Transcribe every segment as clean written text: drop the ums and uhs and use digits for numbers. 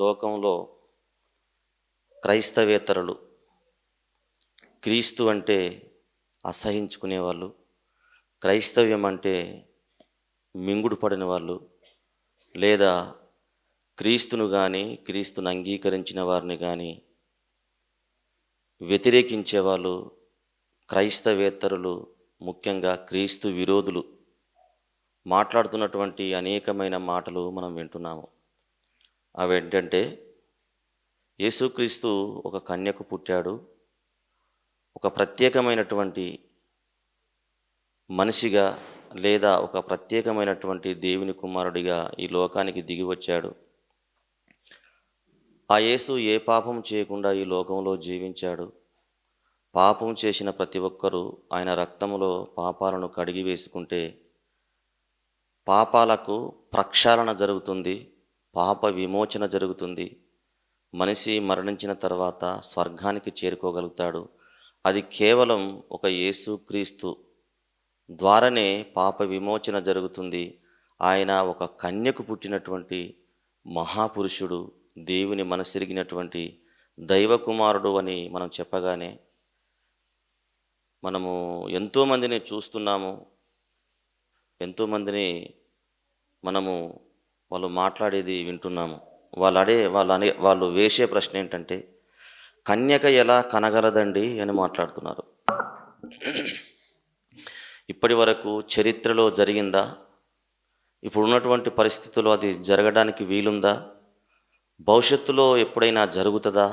లోకంలో క్రైస్తవేతరులు క్రీస్తు అంటే అసహించుకునేవాళ్ళు, క్రైస్తవ్యం అంటే మింగుడు పడిన వాళ్ళు, లేదా క్రీస్తును కానీ క్రీస్తును అంగీకరించిన వారిని కానీ వ్యతిరేకించేవాళ్ళు క్రైస్తవేతరులు, ముఖ్యంగా క్రీస్తు విరోధులు మాట్లాడుతున్నటువంటి అనేకమైన మాటలు మనం వింటున్నాము. అవేంటంటే, యేసుక్రీస్తు ఒక కన్యకు పుట్టాడు, ఒక ప్రత్యేకమైనటువంటి మనిషిగా లేదా ఒక ప్రత్యేకమైనటువంటి దేవుని కుమారుడిగా ఈ లోకానికి దిగి వచ్చాడు. ఆ యేసు ఏ పాపం చేయకుండా ఈ లోకంలో జీవించాడు. పాపం చేసిన ప్రతి ఒక్కరూ ఆయన రక్తములో పాపాలను కడిగి వేసుకుంటే పాపాలకు ప్రక్షాళన జరుగుతుంది, పాప విమోచన జరుగుతుంది. మనిషి మరణించిన తర్వాత స్వర్గానికి చేరుకోగలుగుతాడు. అది కేవలం ఒక యేసుక్రీస్తు ద్వారానే పాప విమోచన జరుగుతుంది. ఆయన ఒక కన్యకు పుట్టినటువంటి మహాపురుషుడు, దేవుని మనసిరిగినటువంటి దైవకుమారుడు అని మనం చెప్పగానే మనము ఎంతోమందిని చూస్తున్నాము. ఎంతోమందిని మనము వాళ్ళు మాట్లాడేది వింటున్నాము. వాళ్ళు వేసే ప్రశ్న ఏంటంటే, కన్యక ఎలా కనగలదండి అని మాట్లాడుతున్నారు. ఇప్పటి వరకు చరిత్రలో జరిగిందా? ఇప్పుడున్నటువంటి పరిస్థితుల్లో అది జరగడానికి వీలుందా? భవిష్యత్తులో ఎప్పుడైనా జరుగుతుందా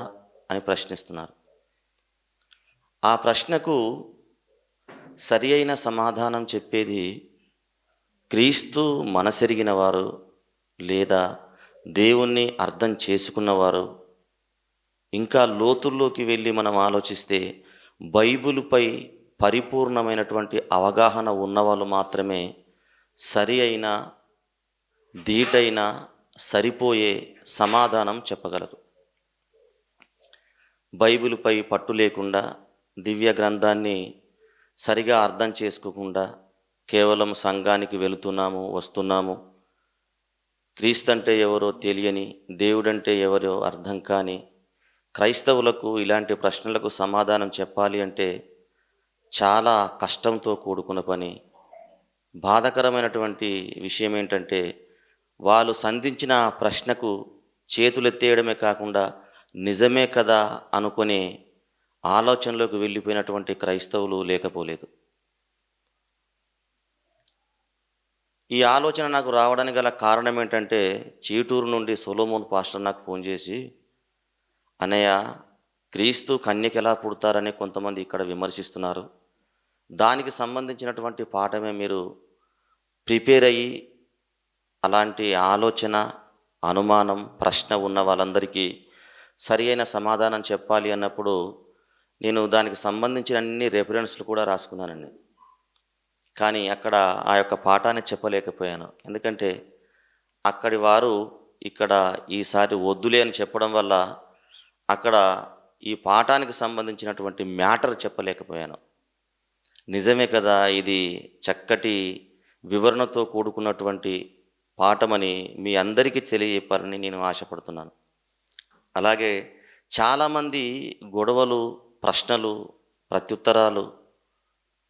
అని ప్రశ్నిస్తున్నారు. ఆ ప్రశ్నకు సరి అయిన సమాధానం చెప్పేది క్రీస్తు మనసెరిగిన వారు, లేదా దేవుణ్ణి అర్థం చేసుకున్నవారు. ఇంకా లోతుల్లోకి వెళ్ళి మనం ఆలోచిస్తే బైబిలుపై పరిపూర్ణమైనటువంటి అవగాహన ఉన్నవాళ్ళు మాత్రమే సరి అయిన, ధీటైన, సరిపోయే సమాధానం చెప్పగలరు. బైబిలుపై పట్టు లేకుండా, దివ్య గ్రంథాన్ని సరిగా అర్థం చేసుకోకుండా కేవలం సంఘానికి వెళుతున్నాము, వస్తున్నాము, క్రీస్తు అంటే ఎవరో తెలియని, దేవుడంటే ఎవరో అర్థం కాని క్రైస్తవులకు ఇలాంటి ప్రశ్నలకు సమాధానం చెప్పాలి అంటే చాలా కష్టంతో కూడుకున్న పని. బాధాకరమైనటువంటి విషయం ఏంటంటే, వాళ్ళు సంధించిన ప్రశ్నకు చేతులెత్తేయడమే కాకుండా నిజమే కదా అనుకునే ఆలోచనలోకి వెళ్ళిపోయినటువంటి క్రైస్తవులు లేకపోలేదు. ఈ ఆలోచన నాకు రావడానికి గల కారణం ఏంటంటే, చీటూరు నుండి సొలొమోన్ పాస్టర్ నాకు ఫోన్ చేసి, అన్నయ్య, క్రీస్తు కన్యకి ఎలా పుడతారని కొంతమంది ఇక్కడ విమర్శిస్తున్నారు, దానికి సంబంధించినటువంటి పాఠమే మీరు ప్రిపేర్ అయ్యి అలాంటి ఆలోచన, అనుమానం, ప్రశ్న ఉన్న వాళ్ళందరికీ సరి అయిన సమాధానం చెప్పాలి అన్నప్పుడు నేను దానికి సంబంధించిన అన్ని రెఫరెన్స్లు కూడా రాసుకున్నానండి. కానీ అక్కడ ఆ యొక్క పాఠాన్ని చెప్పలేకపోయాను. ఎందుకంటే అక్కడి వారు ఇక్కడ ఈసారి వద్దులే అని చెప్పడం వల్ల అక్కడ ఈ పాఠానికి సంబంధించినటువంటి మ్యాటర్ చెప్పలేకపోయాను. నిజమే కదా, ఇది చక్కటి వివరణతో కూడుకున్నటువంటి పాఠమని మీ అందరికీ తెలియజెప్పాలని నేను ఆశపడుతున్నాను. అలాగే చాలామంది గొడవలు, ప్రశ్నలు, ప్రత్యుత్తరాలు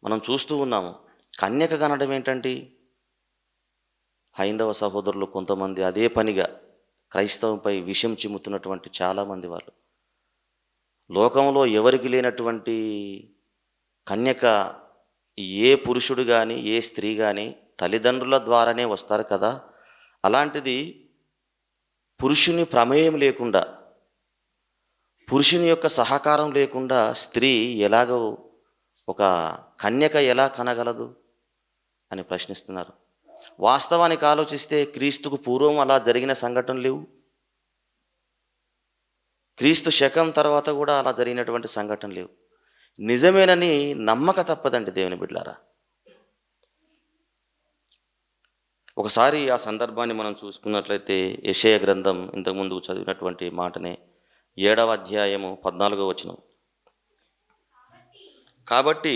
మనం చూస్తూ ఉన్నాము. కన్యక కనడం ఏంటండి? హైందవ సహోదరులు కొంతమంది అదే పనిగా క్రైస్తవంపై విషం చిమ్ముతున్నటువంటి చాలామంది వాళ్ళు, లోకంలో ఎవరికి లేనటువంటి కన్యక ఏ పురుషుడు కానీ ఏ స్త్రీ కానీ తల్లిదండ్రుల ద్వారానే వస్తారు కదా. అలాంటిది పురుషుని ప్రమేయం లేకుండా, పురుషుని యొక్క సహకారం లేకుండా స్త్రీ ఎలాగో ఒక కన్యక ఎలా కనగలదు అని ప్రశ్నిస్తున్నారు. వాస్తవానికి ఆలోచిస్తే క్రీస్తుకు పూర్వం అలా జరిగిన సంఘటనలు లేవు. క్రీస్తు శకం తర్వాత కూడా అలా జరిగినటువంటి సంఘటనలు లేవు. నిజమేనని నమ్మక తప్పదండి దేవుని బిడ్డలారా. ఒకసారి ఆ సందర్భాన్ని మనం చూసుకున్నట్లయితే యెషయా గ్రంథం ఇంతకుముందు చదివినటువంటి మాటనే 7వ అధ్యాయము 14వ వచనం. కాబట్టి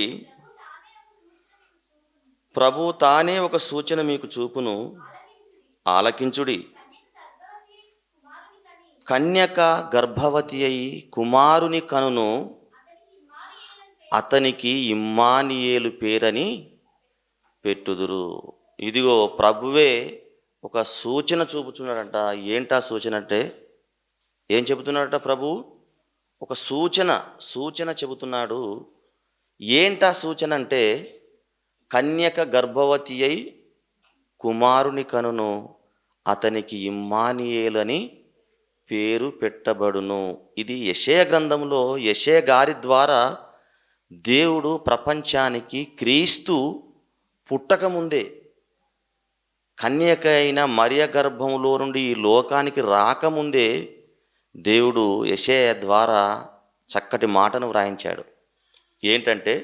ప్రభు తానే ఒక సూచన మీకు చూపును, ఆలకించుడి. కన్యక గర్భవతి అయి కుమారుని కనును, అతనికి ఇమ్మానియేలు పేరని పెట్టుదురు. ఇదిగో ప్రభువే ఒక సూచన చూపుతున్నాడంట. ఏంటా సూచన అంటే, ఏం చెబుతున్నాడట ప్రభు? ఒక సూచన చెబుతున్నాడు. ఏంటా సూచన అంటే, కన్యక గర్భవతి అయి కుమారుని కనును, అతనికి ఇమ్మానియేలు అని పేరు పెట్టబడును. ఇది యెషయా గ్రంథంలో యెషయా గారి ద్వారా దేవుడు ప్రపంచానికి క్రీస్తు పుట్టకముందే, కన్యక అయిన మరియ గర్భంలో నుండి ఈ లోకానికి రాకముందే దేవుడు యెషయా ద్వారా చక్కటి మాటను వ్రాయించాడు. ఏంటంటే,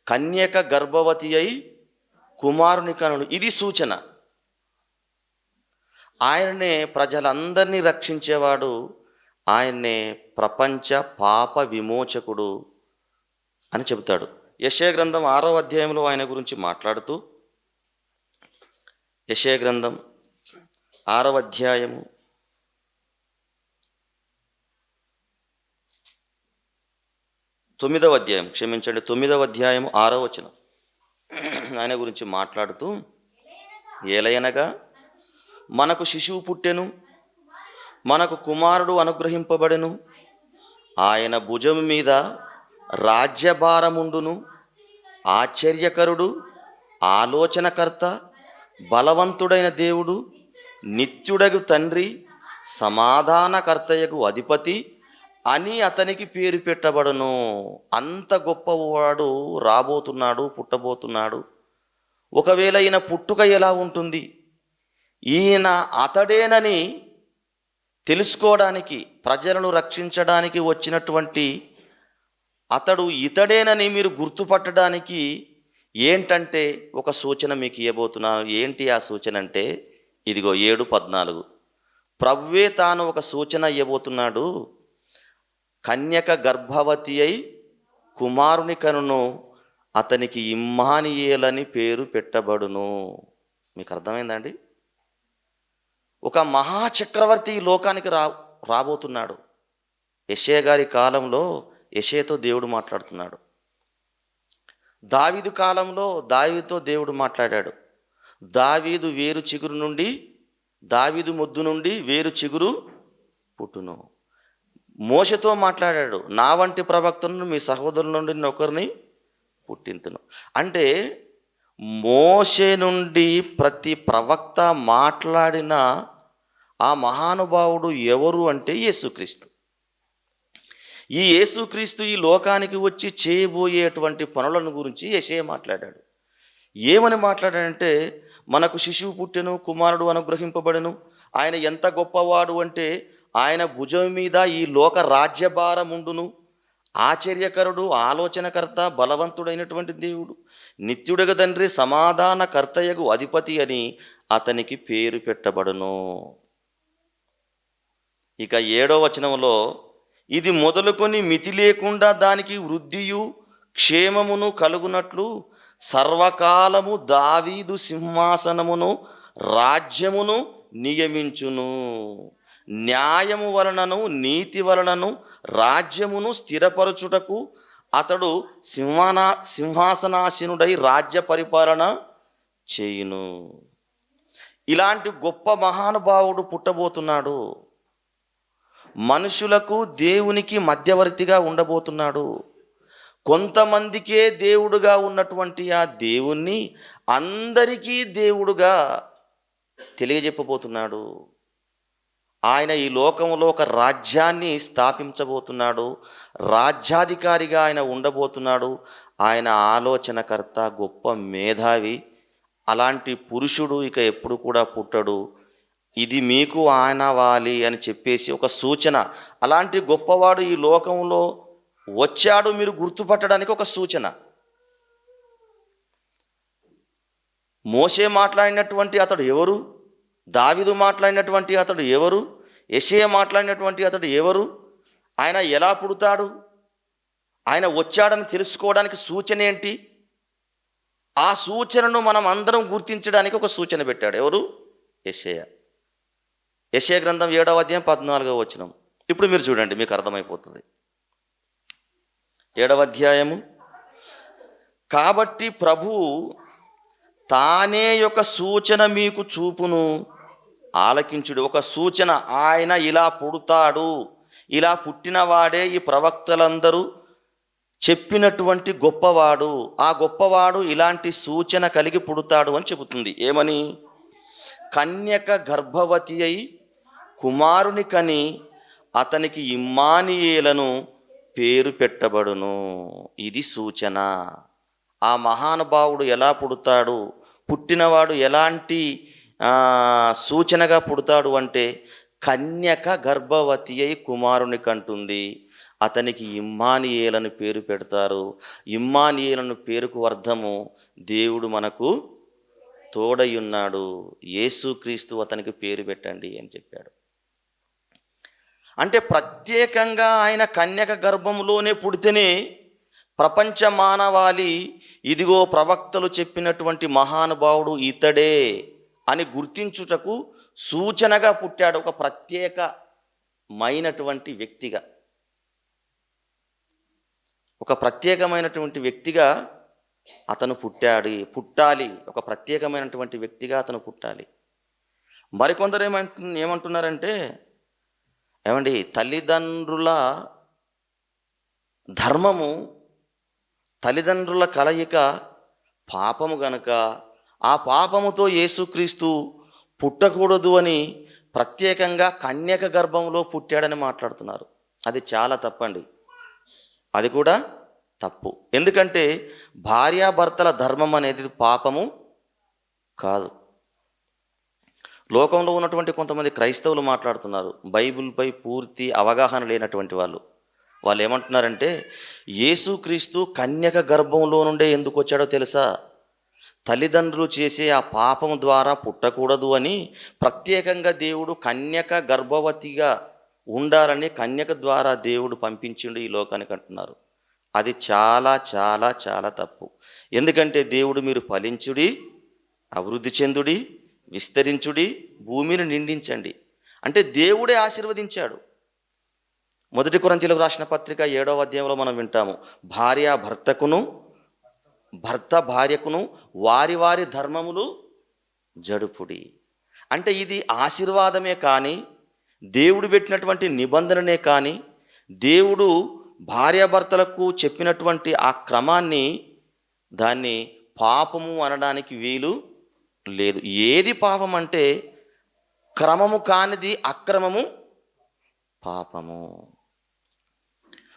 కన్యక గర్భవతి అయి కుమారుని కనును. ఇది సూచన. ఆయననే ప్రజలందరినీ రక్షించేవాడు, ఆయన్నే ప్రపంచ పాప విమోచకుడు అని చెబుతాడు. యెషయా గ్రంథం 6వ అధ్యాయంలో ఆయన గురించి మాట్లాడుతూ, యెషయా గ్రంథం 6వ అధ్యాయము 9వ అధ్యాయం, 9వ అధ్యాయం 6వ వచనం ఆయన గురించి మాట్లాడుతూ, ఏలయనగా మనకు శిశువు పుట్టెను, మనకు కుమారుడు అనుగ్రహింపబడెను, ఆయన భుజము మీద రాజ్యభారముండును, ఆశ్చర్యకరుడు, ఆలోచనకర్త, బలవంతుడైన దేవుడు, నిత్యుడగు తండ్రి, సమాధానకర్తయగు అధిపతి అని అతనికి పేరు పెట్టబడును. అంత గొప్పవాడు రాబోతున్నాడు, పుట్టబోతున్నాడు. ఒకవేళ ఈయన పుట్టుక ఎలా ఉంటుంది, ఈయన అతడేనని తెలుసుకోవడానికి, ప్రజలను రక్షించడానికి వచ్చినటువంటి అతడు ఇతడేనని మీరు గుర్తుపట్టడానికి ఏంటంటే ఒక సూచన మీకు ఇవ్వబోతున్నాను. ఏంటి ఆ సూచన అంటే, ఇదిగో 7:14 ప్రభువే తాను ఒక సూచన ఇవ్వబోతున్నాడు. కన్యక గర్భవతి అయి కుమారుని కనును, అతనికి ఇమ్మానియేలని పేరు పెట్టబడును. మీకు అర్థమైందండి? ఒక మహాచక్రవర్తి ఈ లోకానికి రాబోతున్నాడు. యెషయా గారి కాలంలో యెషయాతో దేవుడు మాట్లాడుతున్నాడు. దావీదు కాలంలో దావీదుతో దేవుడు మాట్లాడాడు. దావీదు వేరు చిగురు నుండి, దావీదు మొద్దు నుండి వేరు చిగురు పుట్టును. మోషేతో మాట్లాడాడు, నా వంటి ప్రవక్తను మీ సహోదరుల నుండి ఒకరిని పుట్టింతును. అంటే మోషే నుండి ప్రతి ప్రవక్త మాట్లాడిన ఆ మహానుభావుడు ఎవరు అంటే యేసుక్రీస్తు. ఈ యేసుక్రీస్తు ఈ లోకానికి వచ్చి చేయబోయేటువంటి పనులను గురించి యెషయా మాట్లాడాడు. ఏమని మాట్లాడాడంటే, మనకు శిశువు పుట్టెను, కుమారుడు అనుగ్రహింపబడెను, ఆయన ఎంత గొప్పవాడు అంటే ఆయన భుజం మీద ఈ లోక రాజ్యభారముండును, ఆశ్చర్యకరుడు, ఆలోచనకర్త, బలవంతుడైనటువంటి దేవుడు, నిత్యుడగ తండ్రి, సమాధానకర్తయగు అధిపతి అని అతనికి పేరు పెట్టబడును. ఇక 7వ వచనంలో, ఇది మొదలుకొని మితి లేకుండా దానికి వృద్ధియు క్షేమమును కలుగునట్లు సర్వకాలము దావీదు సింహాసనమును రాజ్యమును నియమించును. న్యాయము వలనను నీతి వలనను రాజ్యమును స్థిరపరచుటకు అతడు సింహాసనాసీనుడై రాజ్య పరిపాలన చేయును. ఇలాంటి గొప్ప మహానుభావుడు పుట్టబోతున్నాడు. మనుషులకు దేవునికి మధ్యవర్తిగా ఉండబోతున్నాడు. కొంతమందికే దేవుడుగా ఉన్నటువంటి ఆ దేవుణ్ణి అందరికీ దేవుడుగా తెలియజెప్పబోతున్నాడు. ఆయన ఈ లోకంలో ఒక రాజ్యాన్ని స్థాపించబోతున్నాడు. రాజ్యాధికారిగా ఆయన ఉండబోతున్నాడు. ఆయన ఆలోచనకర్త, గొప్ప మేధావి. అలాంటి పురుషుడు ఇక ఎప్పుడు కూడా పుట్టడు. ఇది మీకు ఆనవాలి అని చెప్పేసి ఒక సూచన. అలాంటి గొప్పవాడు ఈ లోకంలో వచ్చాడు మీరు గుర్తుపట్టడానికి ఒక సూచన. మోషే మాట్లాడినటువంటి అతడు ఎవరు? దావీదు మాట్లాడినటువంటి అతడు ఎవరు? యెషయా మాట్లాడినటువంటి అతడు ఎవరు? ఆయన ఎలా పుడతాడు? ఆయన వచ్చాడని తెలుసుకోవడానికి సూచన ఏంటి? ఆ సూచనను మనం అందరం గుర్తించడానికి ఒక సూచన పెట్టాడు. ఎవరు? యెషయా. యెషయా గ్రంథం 7వ అధ్యాయం 14వ వచనం. ఇప్పుడు మీరు చూడండి, మీకు అర్థమైపోతుంది. 7వ అధ్యాయము. కాబట్టి ప్రభువు తానే యొక్క సూచన మీకు చూపును, ఆలకించుడు. ఒక సూచన, ఆయన ఇలా పుడతాడు, ఇలా పుట్టినవాడే ఈ ప్రవక్తలందరూ చెప్పినటువంటి గొప్పవాడు, ఆ గొప్పవాడు ఇలాంటి సూచన కలిగి పుడతాడు అని చెబుతుంది. ఏమని? కన్యక గర్భవతి అయి కుమారుని కని అతనికి ఇమ్మానుయేలను పేరు పెట్టబడును. ఇది సూచన. ఆ మహానుభావుడు ఎలా పుడతాడు, పుట్టినవాడు ఎలాంటి సూచనగా పుడతాడు అంటే, కన్యక గర్భవతి అయి కుమారుని కంటుంది, అతనికి ఇమ్మానుయేలను పేరు పెడతారు. ఇమ్మానుయేలను పేరుకు అర్థము దేవుడు మనకు తోడయున్నాడు, యేసుక్రీస్తు అతనికి పేరు పెట్టండి అని చెప్పాడు. అంటే ప్రత్యేకంగా ఆయన కన్యక గర్భంలోనే పుడితేనే ప్రపంచ మానవాళి ఇదిగో ప్రవక్తలు చెప్పినటువంటి మహానుభావుడు ఇతడే అని గుర్తించుటకు సూచనగా పుట్టాడు. ఒక ప్రత్యేకమైనటువంటి వ్యక్తిగా, ఒక ప్రత్యేకమైనటువంటి వ్యక్తిగా అతను పుట్టాలి. ఒక ప్రత్యేకమైనటువంటి వ్యక్తిగా అతను పుట్టాలి. మరికొందరు ఏమంటున్నారంటే, ఏమండి, తల్లిదండ్రుల ధర్మము, తల్లిదండ్రుల కలయిక పాపము గనుక ఆ పాపముతో యేసుక్రీస్తు పుట్టకూడదు అని ప్రత్యేకంగా కన్యక గర్భంలో పుట్టాడని మాట్లాడుతున్నారు. అది చాలా తప్పండి. అది కూడా తప్పు. ఎందుకంటే భార్యాభర్తల ధర్మం అనేది పాపము కాదు. లోకంలో ఉన్నటువంటి కొంతమంది క్రైస్తవులు మాట్లాడుతున్నారు, బైబిల్పై పూర్తి అవగాహన లేనటువంటి వాళ్ళు ఏమంటున్నారంటే, యేసుక్రీస్తు కన్యక గర్భంలో నుండే ఎందుకు వచ్చాడో తెలుసా? తల్లిదండ్రులు చేసే ఆ పాపం ద్వారా పుట్టకూడదు అని ప్రత్యేకంగా దేవుడు కన్యక గర్భవతిగా ఉండాలని కన్యక ద్వారా దేవుడు పంపించిండు ఈ లోకానికి అంటున్నారు. అది చాలా చాలా చాలా తప్పు. ఎందుకంటే దేవుడు మీరు ఫలించుడి, అభివృద్ధి చెందుడి, విస్తరించుడి, భూమిని నిండించండి అంటే దేవుడే ఆశీర్వదించాడు. 1 కొరింథీయులకు రాసిన పత్రిక 7వ అధ్యాయంలో మనం వింటాము, భార్య భర్తకును, భర్త భార్యకును వారి వారి ధర్మములు జడుపుడి. అంటే ఇది ఆశీర్వాదమే కానీ, దేవుడు పెట్టినటువంటి నిబంధననే కానీ, దేవుడు భార్యాభర్తలకు చెప్పినటువంటి ఆ క్రమాన్ని, దాన్ని పాపము అనడానికి వీలు లేదు. ఏది పాపం అంటే క్రమము కానిది అక్రమము పాపము.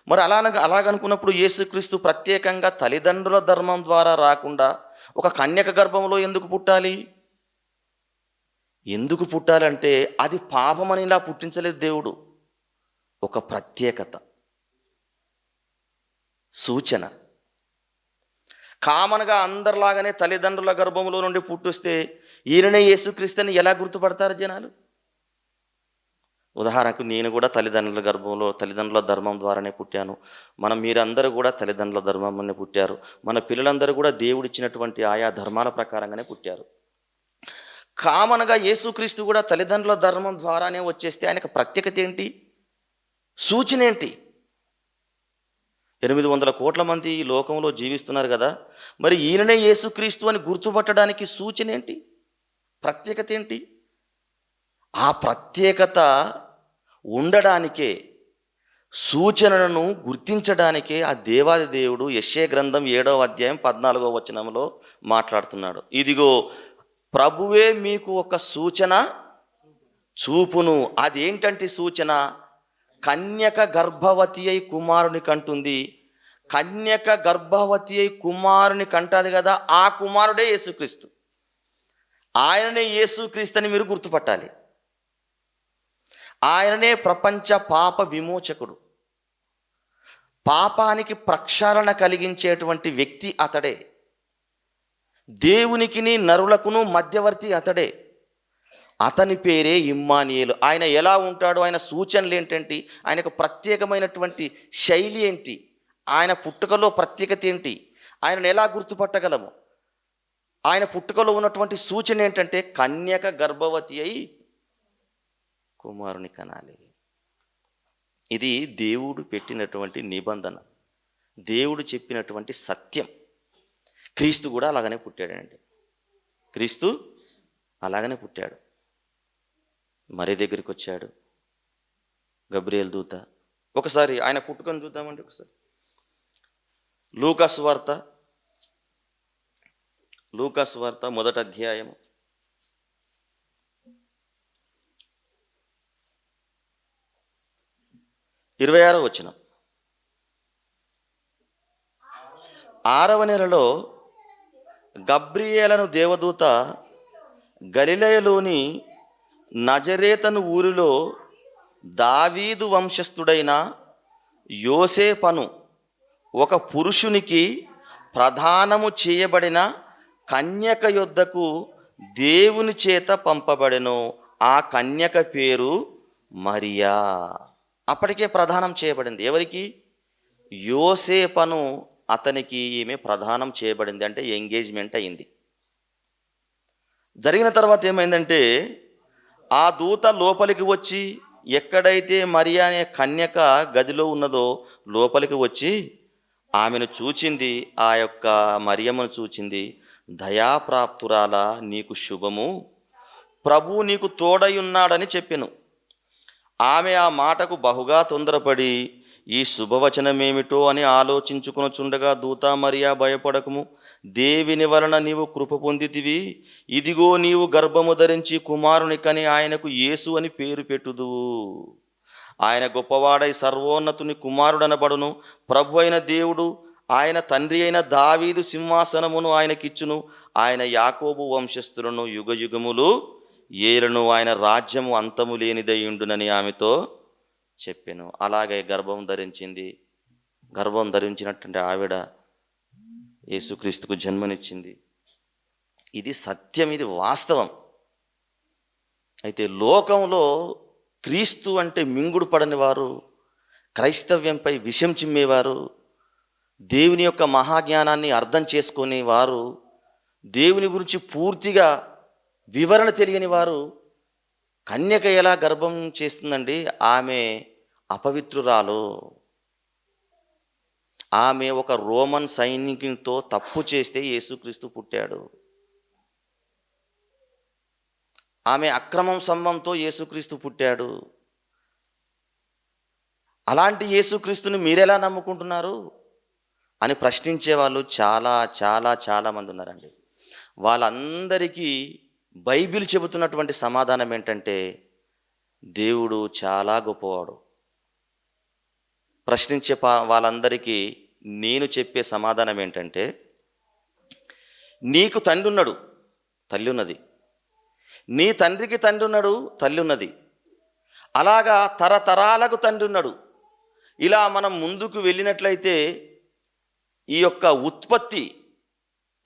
మరి అలాగనుకున్నప్పుడు యేసుక్రీస్తు ప్రత్యేకంగా తల్లిదండ్రుల ధర్మం ద్వారా రాకుండా ఒక కన్యక గర్భంలో ఎందుకు పుట్టాలి? ఎందుకు పుట్టాలంటే అది పాపమని ఇలా పుట్టించలేదు దేవుడు. ఒక ప్రత్యేకత, సూచన. కామన్గా అందరిలాగానే తల్లిదండ్రుల గర్భంలో నుండి పుట్టిస్తే ఈయననే యేసుక్రీస్తుని ఎలా గుర్తుపడతారు జనాలు? ఉదాహరణకు నేను కూడా తల్లిదండ్రుల ధర్మం ద్వారానే పుట్టాను. మీరందరూ కూడా తల్లిదండ్రుల ధర్మంలోనే పుట్టారు. మన పిల్లలందరూ కూడా దేవుడిచ్చినటువంటి ఆయా ధర్మాల ప్రకారంగానే పుట్టారు. కామన్గా యేసుక్రీస్తు కూడా తల్లిదండ్రుల ధర్మం ద్వారానే వచ్చేస్తే ఆయనకు ప్రత్యేకత ఏంటి, సూచన ఏంటి? 800 కోట్ల మంది ఈ లోకంలో జీవిస్తున్నారు కదా, మరి ఈయననే యేసుక్రీస్తు అని గుర్తుపట్టడానికి సూచన ఏంటి, ప్రత్యేకత ఏంటి? ఆ ప్రత్యేకత ఉండడానికే, సూచనలను గుర్తించడానికే ఆ దేవాది దేవుడు యెషయా గ్రంథం 7వ అధ్యాయం 14వ వచనంలో మాట్లాడుతున్నాడు. ఇదిగో ప్రభువే మీకు ఒక సూచన చూపును. అదేంటంటే సూచన, కన్యక గర్భవతి అయి కుమారుని కంటుంది. కన్యక గర్భవతి అయి కుమారుని కంటాది కదా, ఆ కుమారుడే యేసుక్రీస్తు. ఆయననే యేసుక్రీస్తు అని మీరు గుర్తుపట్టాలి. ఆయననే ప్రపంచ పాప విమోచకుడు, పాపానికి ప్రక్షాళన కలిగించేటువంటి వ్యక్తి అతడే. దేవునికిని నరులకును మధ్యవర్తి అతడే. అతని పేరే ఇమ్మానుయేలు. ఆయన ఎలా ఉంటాడో, ఆయన సూచనలు ఏంటంటే, ఆయనకు ప్రత్యేకమైనటువంటి శైలి ఏంటి, ఆయన పుట్టుకలో ప్రత్యేకత ఏంటి, ఆయనను ఎలా గుర్తుపట్టగలము? ఆయన పుట్టుకలో ఉన్నటువంటి సూచన ఏంటంటే కన్యక గర్భవతి అయి కుమారుని కనాలి. ఇది దేవుడు పెట్టినటువంటి నిబంధన, దేవుడు చెప్పినటువంటి సత్యం. క్రీస్తు కూడా అలాగనే పుట్టాడండి. క్రీస్తు అలాగనే పుట్టాడు. మరి దగ్గరికి వచ్చాడు గబ్రియేల్ దూత. ఒకసారి ఆయన పుట్టుకొని చూద్దామండి. ఒకసారి లూకాసు వార్త మొదటి అధ్యాయం 26వ వచనం. 6వ నెలలో గబ్రియేలను దేవదూత గలిలయలోని నజరేతను ఊరిలో దావీదు వంశస్థుడైన యోసేపను ఒక పురుషునికి ప్రదానము చేయబడిన కన్యక యొద్దకు దేవుని చేత పంపబడెను. ఆ కన్యక పేరు మరియా. అప్పటికే ప్రదానం చేయబడింది. ఎవరికి? యోసేపను. అతనికి ఈమె ప్రదానం చేయబడింది, అంటే ఎంగేజ్మెంట్ అయింది. జరిగిన తర్వాత ఏమైందంటే, ఆ దూత లోపలికి వచ్చి ఎక్కడైతే మరియా అనే కన్యక గదిలో ఉన్నదో లోపలికి వచ్చి ఆమెను చూచింది. ఆ యొక్క మరియమ్మను చూచింది. దయాప్రాప్తురాలా, నీకు శుభము, ప్రభువు నీకు తోడై ఉన్నాడని చెప్పెను. ఆమె ఆ మాటకు బహుగా తొందరపడి ఈ శుభవచనమేమిటో అని ఆలోచించుకొనుచుండగా దూత మరియా, భయపడకము, దేవుని వలన నీవు కృప పొందితివి. ఇదిగో నీవు గర్భము ధరించి కుమారుని కని ఆయనకు యేసు అని పేరు పెట్టుదువు. ఆయన గొప్పవాడై సర్వోన్నతుని కుమారుడనబడును. ప్రభు అయిన దేవుడు ఆయన తండ్రి అయిన దావీదు సింహాసనమును ఆయనకిచ్చును. ఆయన యాకోబు వంశస్థులను యుగయుగములు ఏలును. ఆయన రాజ్యము అంతము లేనిదై ఉండునని ఆమెతో చెప్పెను. అలాగే గర్భం ధరించింది. గర్భం ధరించినటువంటి ఆవిడ యేసుక్రీస్తుకు జన్మనిచ్చింది. ఇది సత్యం, ఇది వాస్తవం. అయితే లోకంలో క్రీస్తు అంటే మింగుడు పడని వారు, క్రైస్తవ్యంపై విషం చిమ్మేవారు, దేవుని యొక్క మహాజ్ఞానాన్ని అర్థం చేసుకునే వారు, దేవుని గురించి పూర్తిగా వివరణ తెలియని వారు, కన్యక ఎలా గర్భం చేస్తుందండి? ఆమె అపవిత్రురాలు. ఆమె ఒక రోమన్ సైనికునితో తప్పు చేస్తే యేసుక్రీస్తు పుట్టాడు. ఆమె అక్రమం సంబంధంతో యేసుక్రీస్తు పుట్టాడు. అలాంటి యేసుక్రీస్తుని మీరెలా నమ్ముకుంటున్నారు అని ప్రశ్నించే వాళ్ళు చాలా చాలా చాలా మంది ఉన్నారండి. వాళ్ళందరికీ బైబిల్ చెబుతున్నటువంటి సమాధానం ఏంటంటే, దేవుడు చాలా గొప్పవాడు. ప్రశ్నించే వాళ్ళందరికీ నేను చెప్పే సమాధానం ఏంటంటే, నీకు తండ్రి ఉన్నాడు, తల్లి ఉన్నది. నీ తండ్రికి తండ్రి ఉన్నాడు, తల్లి ఉన్నది. అలాగా తరతరాలకు తండ్రి ఉన్నాడు. ఇలా మనం ముందుకు వెళ్ళినట్లయితే ఈ యొక్క ఉత్పత్తి,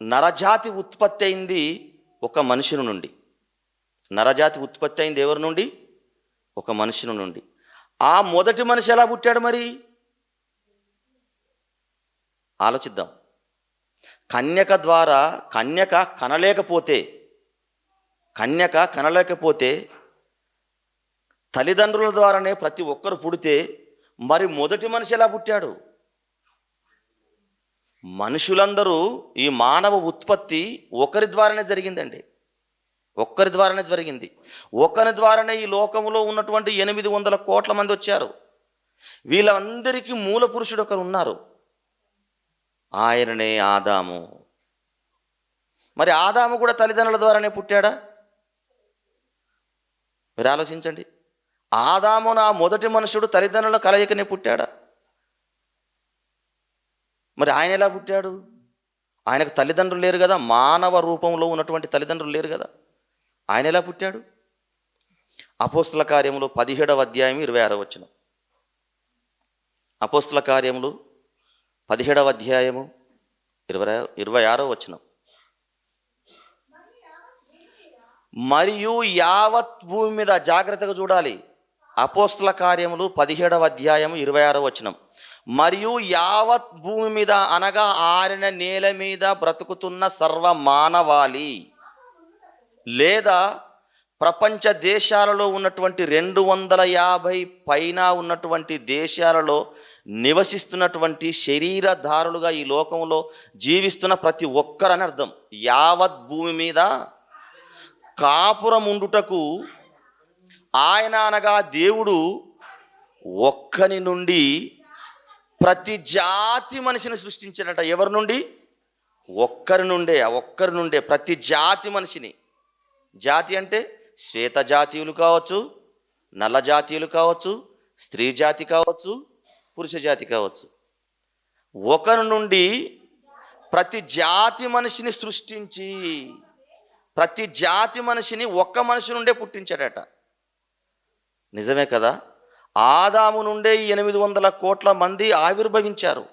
నరజాతి ఉత్పత్తి అయింది ఒక మనుషుని నుండి. నరజాతి ఉత్పత్తి అయింది ఎవరి నుండి? ఒక మనుషుని నుండి. ఆ మొదటి మనిషి ఎలా పుట్టాడు మరి? ఆలోచిద్దాం. కన్యక ద్వారా, కన్యక కనలేకపోతే తల్లిదండ్రుల ద్వారానే ప్రతి ఒక్కరు పుడితే మరి మొదటి మనిషి ఎలా పుట్టాడు? మనుషులందరూ, ఈ మానవ ఉత్పత్తి ఒకరి ద్వారానే జరిగిందండి. ఒక్కరి ద్వారానే జరిగింది. ఒకరి ద్వారానే ఈ లోకంలో ఉన్నటువంటి 800 కోట్ల మంది వచ్చారు. వీళ్ళందరికీ మూల పురుషుడు ఒకరు ఉన్నారు, ఆయననే ఆదాము. మరి ఆదాము కూడా తల్లిదండ్రుల ద్వారానే పుట్టాడా? మీరు ఆలోచించండి. ఆదాము నా మొదటి మనుషుడు తల్లిదండ్రుల కలయికనే పుట్టాడా? మరి ఆయన ఎలా పుట్టాడు? ఆయనకు తల్లిదండ్రులు లేరు కదా, మానవ రూపంలో ఉన్నటువంటి తల్లిదండ్రులు లేరు కదా. ఆయన ఎలా పుట్టాడు? అపోస్తుల కార్యములు 17వ అధ్యాయం 26వ వచనం. అపోస్తుల కార్యములు 17వ అధ్యాయము 26వ వచనం. మరియు యావత్ భూమి మీద, జాగ్రత్తగా చూడాలి. అపోస్తుల కార్యములు 17వ అధ్యాయము 26వ వచనం. మరియు యావత్ భూమి మీద అనగా ఆరిన నేల మీద బ్రతుకుతున్న సర్వ మానవాళి లేదా ప్రపంచ దేశాలలో ఉన్నటువంటి 250 పైన ఉన్నటువంటి దేశాలలో నివసిస్తున్నటువంటి శరీరధారులుగా ఈ లోకంలో జీవిస్తున్న ప్రతి ఒక్కరని అర్థం. యావత్ భూమి మీద కాపురం ఉండుటకు ఆయన అనగా దేవుడు ఒక్కని నుండి ప్రతి జాతి మనిషిని సృష్టించాడట. ఎవరి నుండి? ఒక్కరి నుండే ప్రతి జాతి మనిషిని. జాతి అంటే శ్వేత జాతీయులు కావచ్చు, నల్ల జాతీయులు కావచ్చు, స్త్రీ జాతి కావచ్చు, పురుష జాతి కావచ్చు. ఒకరి నుండి ప్రతి జాతి మనిషిని సృష్టించి ప్రతి జాతి మనిషిని ఒక్క మనిషి నుండే పుట్టించాడట. నిజమే కదా? ఆదాము నుండే 800 కోట్ల మంది ఆవిర్భవించారు.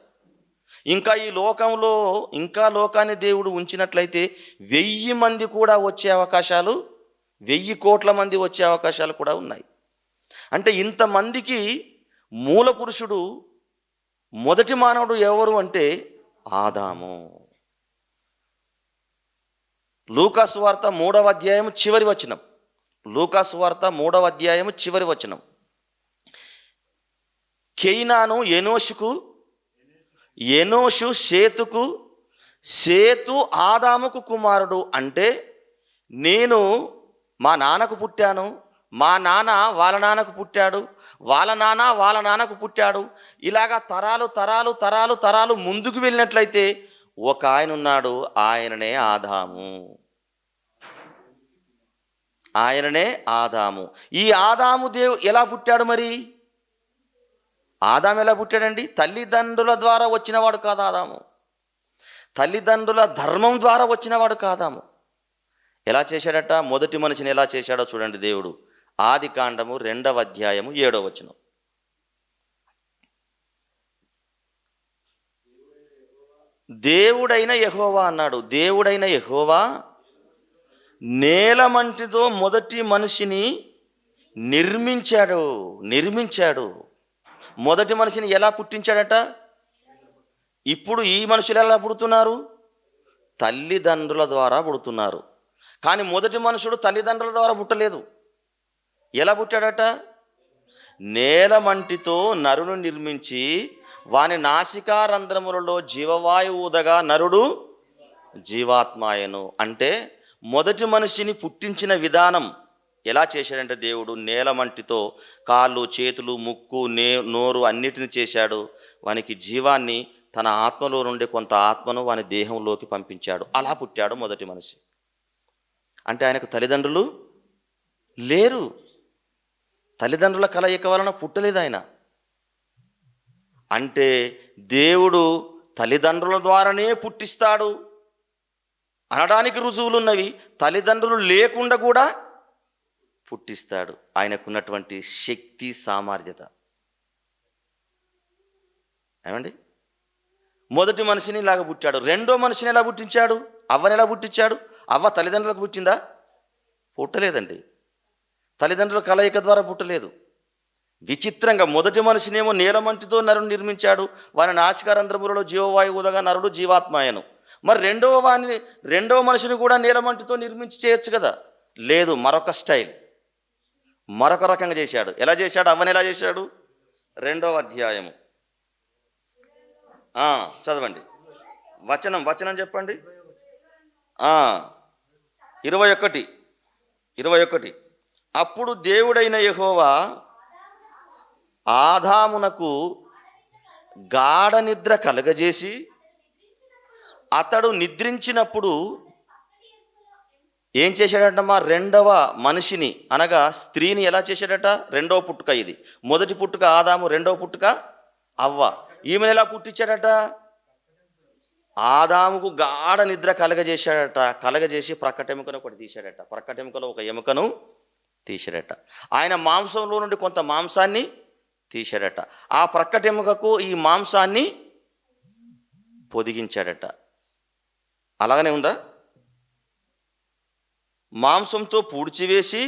ఇంకా ఈ లోకంలో లోకాన్ని దేవుడు ఉంచినట్లయితే 1000 మంది కూడా వచ్చే అవకాశాలు, 1000 కోట్ల మంది వచ్చే అవకాశాలు కూడా ఉన్నాయి. అంటే ఇంతమందికి మూల పురుషుడు, మొదటి మానవుడు ఎవరు అంటే ఆదాము. లూకాసు వార్త 3వ అధ్యాయం చివరి వచనం. లూకాసు వార్త 3వ అధ్యాయం చివరి వచనం. కేయినాను ఎనోషుకు, ఎనోషు షేతుకు, షేతు ఆదాముకు కుమారుడు. అంటే నేను మా నాన్నకు పుట్టాను, మా నాన్న వాళ్ళ నాన్నకు పుట్టాడు, వాళ్ళ నాన్న వాళ్ళ నాన్నకు పుట్టాడు. ఇలాగా తరాలు తరాలు తరాలు తరాలు ముందుకు వెళ్ళినట్లయితే ఒక ఆయన ఉన్నాడు, ఆయననే ఆదాము. ఆయననే ఆదాము. ఈ ఆదాము ఎలా పుట్టాడు? మరి ఆదాము ఎలా పుట్టాడండి? తల్లిదండ్రుల ద్వారా వచ్చినవాడు కాదు ఆదాము. తల్లిదండ్రుల ధర్మం ద్వారా వచ్చినవాడు కాదాము. ఎలా చేశాడట? మొదటి మనిషిని ఎలా చేశాడో చూడండి దేవుడు. ఆదికాండము 2వ అధ్యాయము 7వ వచనం. దేవుడైన యెహోవా అన్నాడు. దేవుడైన యెహోవా నేలమంటితో మొదటి మనిషిని నిర్మించాడు. మొదటి మనిషిని ఎలా పుట్టించాడట? ఇప్పుడు ఈ మనుషులు ఎలా పుడుతున్నారు? తల్లిదండ్రుల ద్వారా పుడుతున్నారు. కానీ మొదటి మనుషుడు తల్లిదండ్రుల ద్వారా పుట్టలేదు. ఎలా పుట్టాడట? నేలమంటితో నరును నిర్మించి వాని నాసికారంధ్రములలో జీవవాయువు ఊదగా నరుడు జీవాత్మాయను. అంటే మొదటి మనిషిని పుట్టించిన విధానం ఎలా చేశాడంటే దేవుడు నేలమంటితో కాళ్ళు, చేతులు, ముక్కు, నోరు అన్నిటిని చేశాడు. వానికి జీవాన్ని, తన ఆత్మలో నుండి కొంత ఆత్మను వాని దేహంలోకి పంపించాడు. అలా పుట్టాడు మొదటి మనిషి. అంటే ఆయనకు తల్లిదండ్రులు లేరు. తల్లిదండ్రుల కలయిక వలన పుట్టలేదు ఆయన. అంటే దేవుడు తల్లిదండ్రుల ద్వారానే పుట్టిస్తాడు అనడానికి రుజువులున్నవి. తల్లిదండ్రులు లేకుండా కూడా పుట్టిస్తాడు. ఆయనకున్నటువంటి శక్తి, సామర్థ్యత. ఏమండి? మొదటి మనిషిని ఇలాగ పుట్టాడు. రెండో మనిషిని ఎలా పుట్టించాడు? అవ్వని ఎలా పుట్టించాడు? అవ్వ తల్లిదండ్రులకు పుట్టిందా? పుట్టలేదండి. తల్లిదండ్రుల కలయిక ద్వారా పుట్టలేదు. విచిత్రంగా మొదటి మనిషినేమో నీలమంటితో నరుని నిర్మించాడు, వాని నాసికారంధ్రములలో జీవవాయువు ఊదగా నరుడు జీవాత్మాయను. మరి రెండవ మనిషిని కూడా నీలమంటితో నిర్మించి చేయొచ్చు కదా? లేదు, మరొక స్టైల్, మరొక రకంగా చేశాడు. ఎలా చేశాడు? అవ్వని ఎలా చేశాడు? 2వ అధ్యాయము చదవండి. వచనం చెప్పండి. 21. అప్పుడు దేవుడైన యెహోవా ఆదామునకు గాఢ నిద్ర కలగజేసి అతడు నిద్రించినప్పుడు ఏం చేశాడటమ్మా? రెండవ మనిషిని అనగా స్త్రీని ఎలా చేశాడట? రెండవ పుట్టుక ఇది. మొదటి పుట్టుక ఆదాము, రెండవ పుట్టుక అవ్వ. ఈమెను ఎలా పుట్టించాడట? ఆదాముకు గాఢ నిద్ర కలగజేశాడట. కలగజేసి ప్రక్కటెముకను ఒకటి తీశాడట. ప్రక్కటెముకలో ఒక ఎముకను తీశాడట. ఆయన మాంసంలో నుండి కొంత మాంసాన్ని తీశాడట. ఆ ప్రక్కటెముకకు ఈ మాంసాన్ని పొదిగించాడట. అలాగనే ఉందా? మాంసంతో పూడ్చివేసి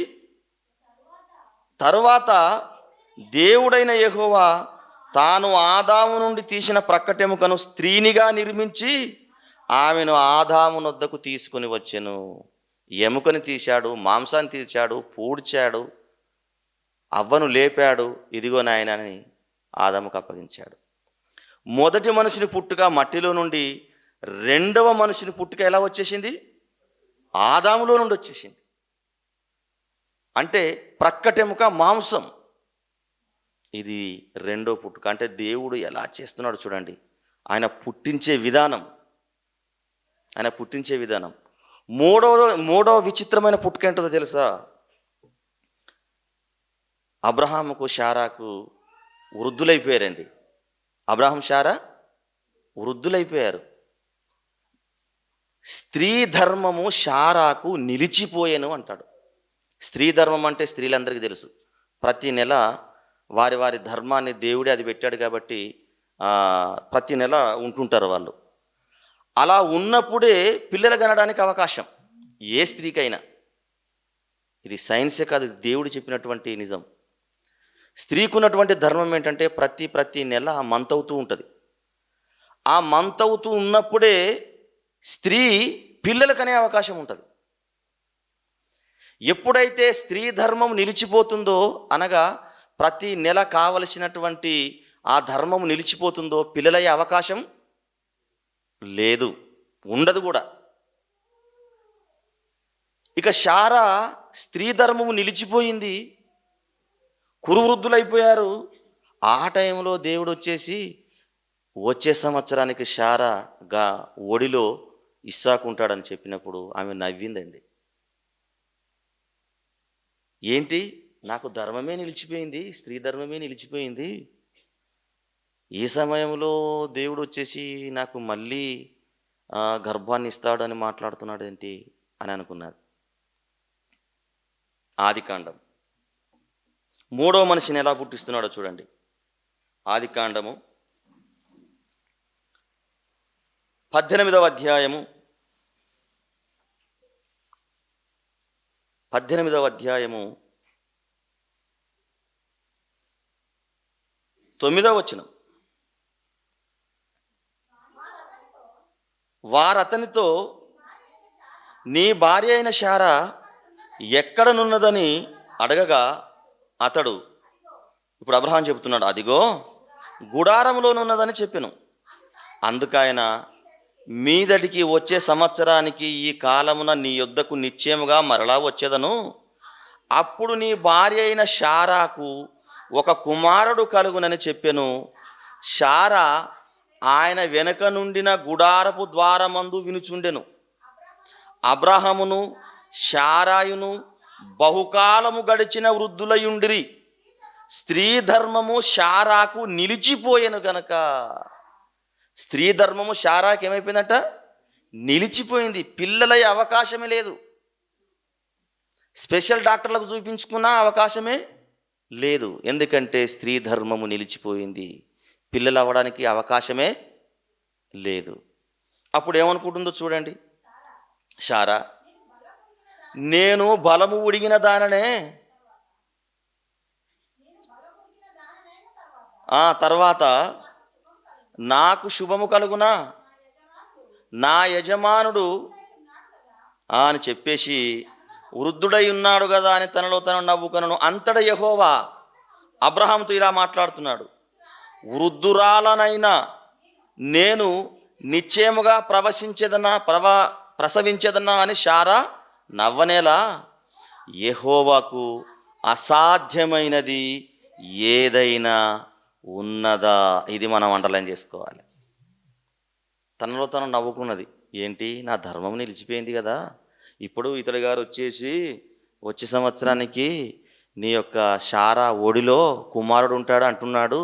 తరువాత దేవుడైన యెహోవా తాను ఆదాము నుండి తీసిన ప్రక్కటెముకను స్త్రీనిగా నిర్మించి ఆమెను ఆదాము నొద్దకు తీసుకుని వచ్చెను. ఎముకని తీశాడు, మాంసాన్ని తీర్చాడు, పూడ్చాడు, అవ్వను లేపాడు, ఇదిగో నాయన అని ఆదాముకు అప్పగించాడు. మొదటి మనుషుని పుట్టుక మట్టిలో నుండి, రెండవ మనుషుని పుట్టుక ఎలా వచ్చేసింది? ఆదాములో నుండి వచ్చేసింది. అంటే ప్రక్కటెముక మాంసం. ఇది రెండో పుట్టుక. అంటే దేవుడు ఎలా చేస్తున్నాడు చూడండి, ఆయన పుట్టించే విధానం. మూడవ విచిత్రమైన పుట్టుక ఏంటో తెలుసా? అబ్రహాముకు శారాకు వృద్ధులైపోయారండి. అబ్రహాం శారా వృద్ధులైపోయారు. స్త్రీ ధర్మము శారాకు నిలిచిపోయేను అంటాడు. స్త్రీ ధర్మం అంటే స్త్రీలందరికీ తెలుసు. ప్రతి నెల వారి వారి ధర్మాన్ని దేవుడే అది పెట్టాడు కాబట్టి ప్రతి నెల ఉంటుంటారు వాళ్ళు. అలా ఉన్నప్పుడే పిల్లలు కనడానికి అవకాశం ఏ స్త్రీకైనా. ఇది సైన్సే కాదు, దేవుడు చెప్పినటువంటి నిజం. స్త్రీకి ఉన్నటువంటి ధర్మం ఏంటంటే ప్రతి నెల మంత్ అవుతూ ఉంటుంది. ఆ మంత్ అవుతూ ఉన్నప్పుడే స్త్రీ పిల్లలు కనే అవకాశం ఉంటుంది. ఎప్పుడైతే స్త్రీ ధర్మం నిలిచిపోతుందో, అనగా ప్రతి నెల కావలసినటువంటి ఆ ధర్మం నిలిచిపోతుందో, పిల్లలయ్యే అవకాశం లేదు, ఉండదు కూడా. ఇక శారా స్త్రీ ధర్మము నిలిచిపోయింది, కురువృద్ధులైపోయారు. ఆ టైంలో దేవుడు వచ్చేసి వచ్చే సంవత్సరానికి శారాగా ఒడిలో ఇస్సాకు ఉంటాడని చెప్పినప్పుడు ఆమె నవ్విందండి. ఏంటి, నాకు ధర్మమే నిలిచిపోయింది, స్త్రీ ధర్మమే నిలిచిపోయింది, ఈ సమయంలో దేవుడు వచ్చేసి నాకు మళ్ళీ గర్భాన్ని ఇస్తాడని మాట్లాడుతున్నాడు ఏంటి అని అనుకున్నది. ఆదికాండం మూడో మనిషిని ఎలా పుట్టిస్తున్నాడో చూడండి. ఆదికాండము 18వ అధ్యాయము 9వ వచనం. వారతనితో, నీ భార్య అయిన శారా ఎక్కడనున్నదని అడగగా అతడు, ఇప్పుడు అబ్రహాం చెబుతున్నాడు, అదిగో గుడారంలోనున్నదని చెప్పెను. అందుకైన మీదటికి వచ్చే సంవత్సరానికి ఈ కాలమున నీ యొద్దకు నిశ్చయముగా మరలా వచ్చేదను. అప్పుడు నీ భార్య అయిన శారాకు ఒక కుమారుడు కలుగునని చెప్పెను. శారా ఆయన వెనుక నుండిన గుడారపు ద్వారమందు వినుచుండెను. అబ్రహామును శారాయును బహుకాలము గడిచిన వృద్ధులయుండిరి. స్త్రీ ధర్మము శారాకు నిలిచిపోయెను గనక. స్త్రీ ధర్మము శారాకి ఏమైపోయిందట? నిలిచిపోయింది. పిల్లలయ్యే అవకాశమే లేదు. స్పెషల్ డాక్టర్లకు చూపించుకున్న అవకాశమే లేదు. ఎందుకంటే స్త్రీ ధర్మము నిలిచిపోయింది, పిల్లలు అవ్వడానికి అవకాశమే లేదు. అప్పుడు ఏమనుకుంటుందో చూడండి శారా, నేను బలము ఉడిగిన దాననే, తర్వాత నాకు శుభము కలుగునా, నా యజమానుడు అని చెప్పేసి వృద్ధుడై ఉన్నాడు కదా అని తనలో తను నవ్వుకొనను. అంతట యెహోవా అబ్రహాముతో ఇలా మాట్లాడుతున్నాడు, వృద్ధురాలనైనా నేను నిశ్చయముగా ప్రసవించేదన్నా అని శారా నవ్వనేలా? యెహోవాకు అసాధ్యమైనది ఏదైనా ఉన్నదా? ఇది మనం అండర్లైన్ చేసుకోవాలి. తనలో తను నవ్వుకున్నది. ఏంటి, నా ధర్మం నిలిచిపోయింది కదా, ఇప్పుడు ఇతడు గారు వచ్చేసి వచ్చే సంవత్సరానికి నీ యొక్క శారా ఒడిలో కుమారుడు ఉంటాడు అంటున్నాడు.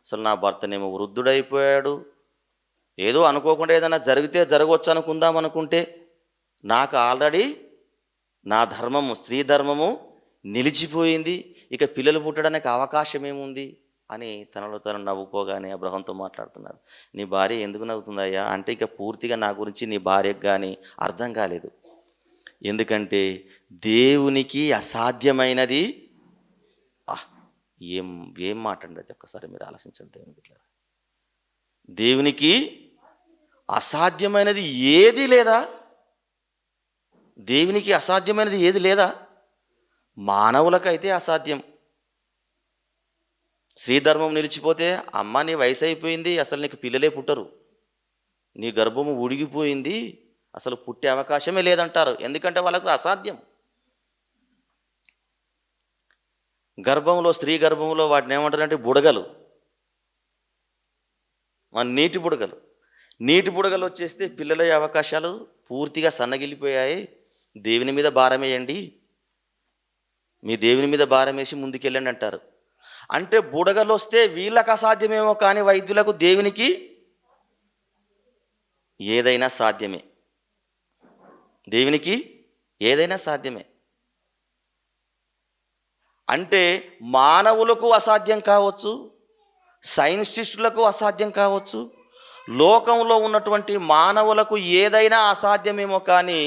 అసలు నా భర్తనేమో వృద్ధుడైపోయాడు, ఏదో అనుకోకుండా ఏదైనా జరిగితే జరగవచ్చు అనుకుందాం అనుకుంటే నాకు ఆల్రెడీ నా ధర్మము, స్త్రీ ధర్మము నిలిచిపోయింది, ఇక పిల్లలు పుట్టడానికి అవకాశం ఏముంది అని తనలో తను నవ్వుకోగానే అబ్రహాంతో మాట్లాడుతున్నాడు. నీ భార్య ఎందుకు నవ్వుతుందయ్యా అంటే, ఇక పూర్తిగా నా గురించి నీ భార్యకు కానీ అర్థం కాలేదు. ఎందుకంటే దేవునికి అసాధ్యమైనది ఏం మాట అండి అది, ఒక్కసారి మీరు ఆలోచించండి. దేవునికి అసాధ్యమైనది ఏది లేదా? దేవునికి అసాధ్యమైనది ఏది లేదా? మానవులకైతే అసాధ్యం. స్త్రీ ధర్మం నిలిచిపోతే, అమ్మ నీ వయసు అయిపోయింది, అసలు నీకు పిల్లలే పుట్టరు, నీ గర్భము ఉడిగిపోయింది, అసలు పుట్టే అవకాశమే లేదంటారు. ఎందుకంటే వాళ్ళకు అసాధ్యం. గర్భంలో, స్త్రీ గర్భంలో వాటిని ఏమంటారంటే బుడగలు, మన నీటి బుడగలు. నీటి బుడగలు వచ్చేస్తే పిల్లలయ్యే అవకాశాలు పూర్తిగా సన్నగిల్లిపోయాయి. దేవుని మీద భారం వేయండి, మీ దేవుని మీద భారం వేసి ముందుకెళ్ళండి అంటారు. అంటే బుడగలు వస్తే వీళ్ళకు అసాధ్యమేమో, కానీ వైద్యులకు, దేవునికి ఏదైనా సాధ్యమే. దేవునికి ఏదైనా సాధ్యమే. అంటే మానవులకు అసాధ్యం కావచ్చు, సైంటిస్టులకు అసాధ్యం కావచ్చు, లోకంలో ఉన్నటువంటి మానవులకు ఏదైనా అసాధ్యమేమో, కానీ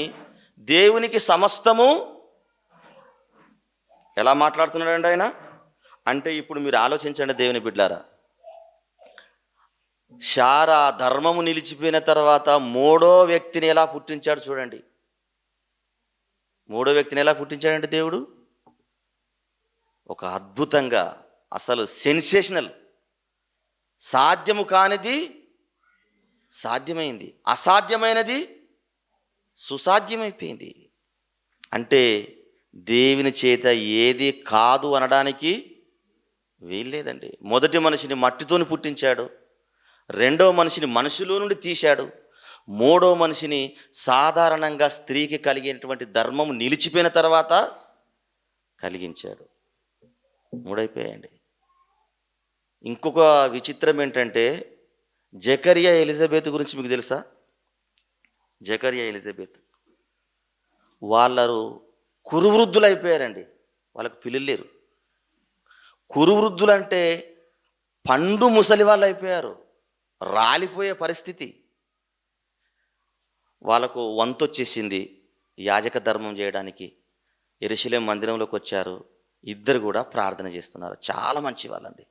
దేవునికి సమస్తము. ఎలా మాట్లాడుతున్నాడండి ఆయన? అంటే ఇప్పుడు మీరు ఆలోచించండి దేవుని బిడ్డలారా, శారా ధర్మము నిలిచిపోయిన తర్వాత మూడో వ్యక్తిని ఎలా పుట్టించాడు చూడండి. మూడో వ్యక్తిని ఎలా పుట్టించాడంటే దేవుడు ఒక అద్భుతంగా, అసలు సెన్సేషనల్. సాధ్యము కానిది సాధ్యమైంది, అసాధ్యమైనది సుసాధ్యమైపోయింది. అంటే దేవుని చేత ఏది కాదు అనడానికి వీల్లేదండి. మొదటి మనిషిని మట్టితోని పుట్టించాడు, రెండో మనిషిని మనిషిలో నుండి తీశాడు, మూడో మనిషిని సాధారణంగా స్త్రీకి కలిగినటువంటి ధర్మం నిలిచిపోయిన తర్వాత కలిగించాడు. మూడైపోయాయండి. ఇంకొక విచిత్రం ఏంటంటే, జకరియా ఎలిజబెత్ గురించి మీకు తెలుసా? జకరియా ఎలిజబెత్ వాళ్ళు కురువృద్ధులు అయిపోయారండి, వాళ్ళకు పిల్లలు లేరు. కురువృద్ధులు అంటే పండు ముసలి వాళ్ళు అయిపోయారు, రాలిపోయే పరిస్థితి. వాళ్ళకు వంతు వచ్చేసింది యాజక ధర్మం చేయడానికి. యెరూషలేము మందిరంలోకి వచ్చారు, ఇద్దరు కూడా ప్రార్థన చేస్తున్నారు. చాలా మంచి వాళ్ళండి,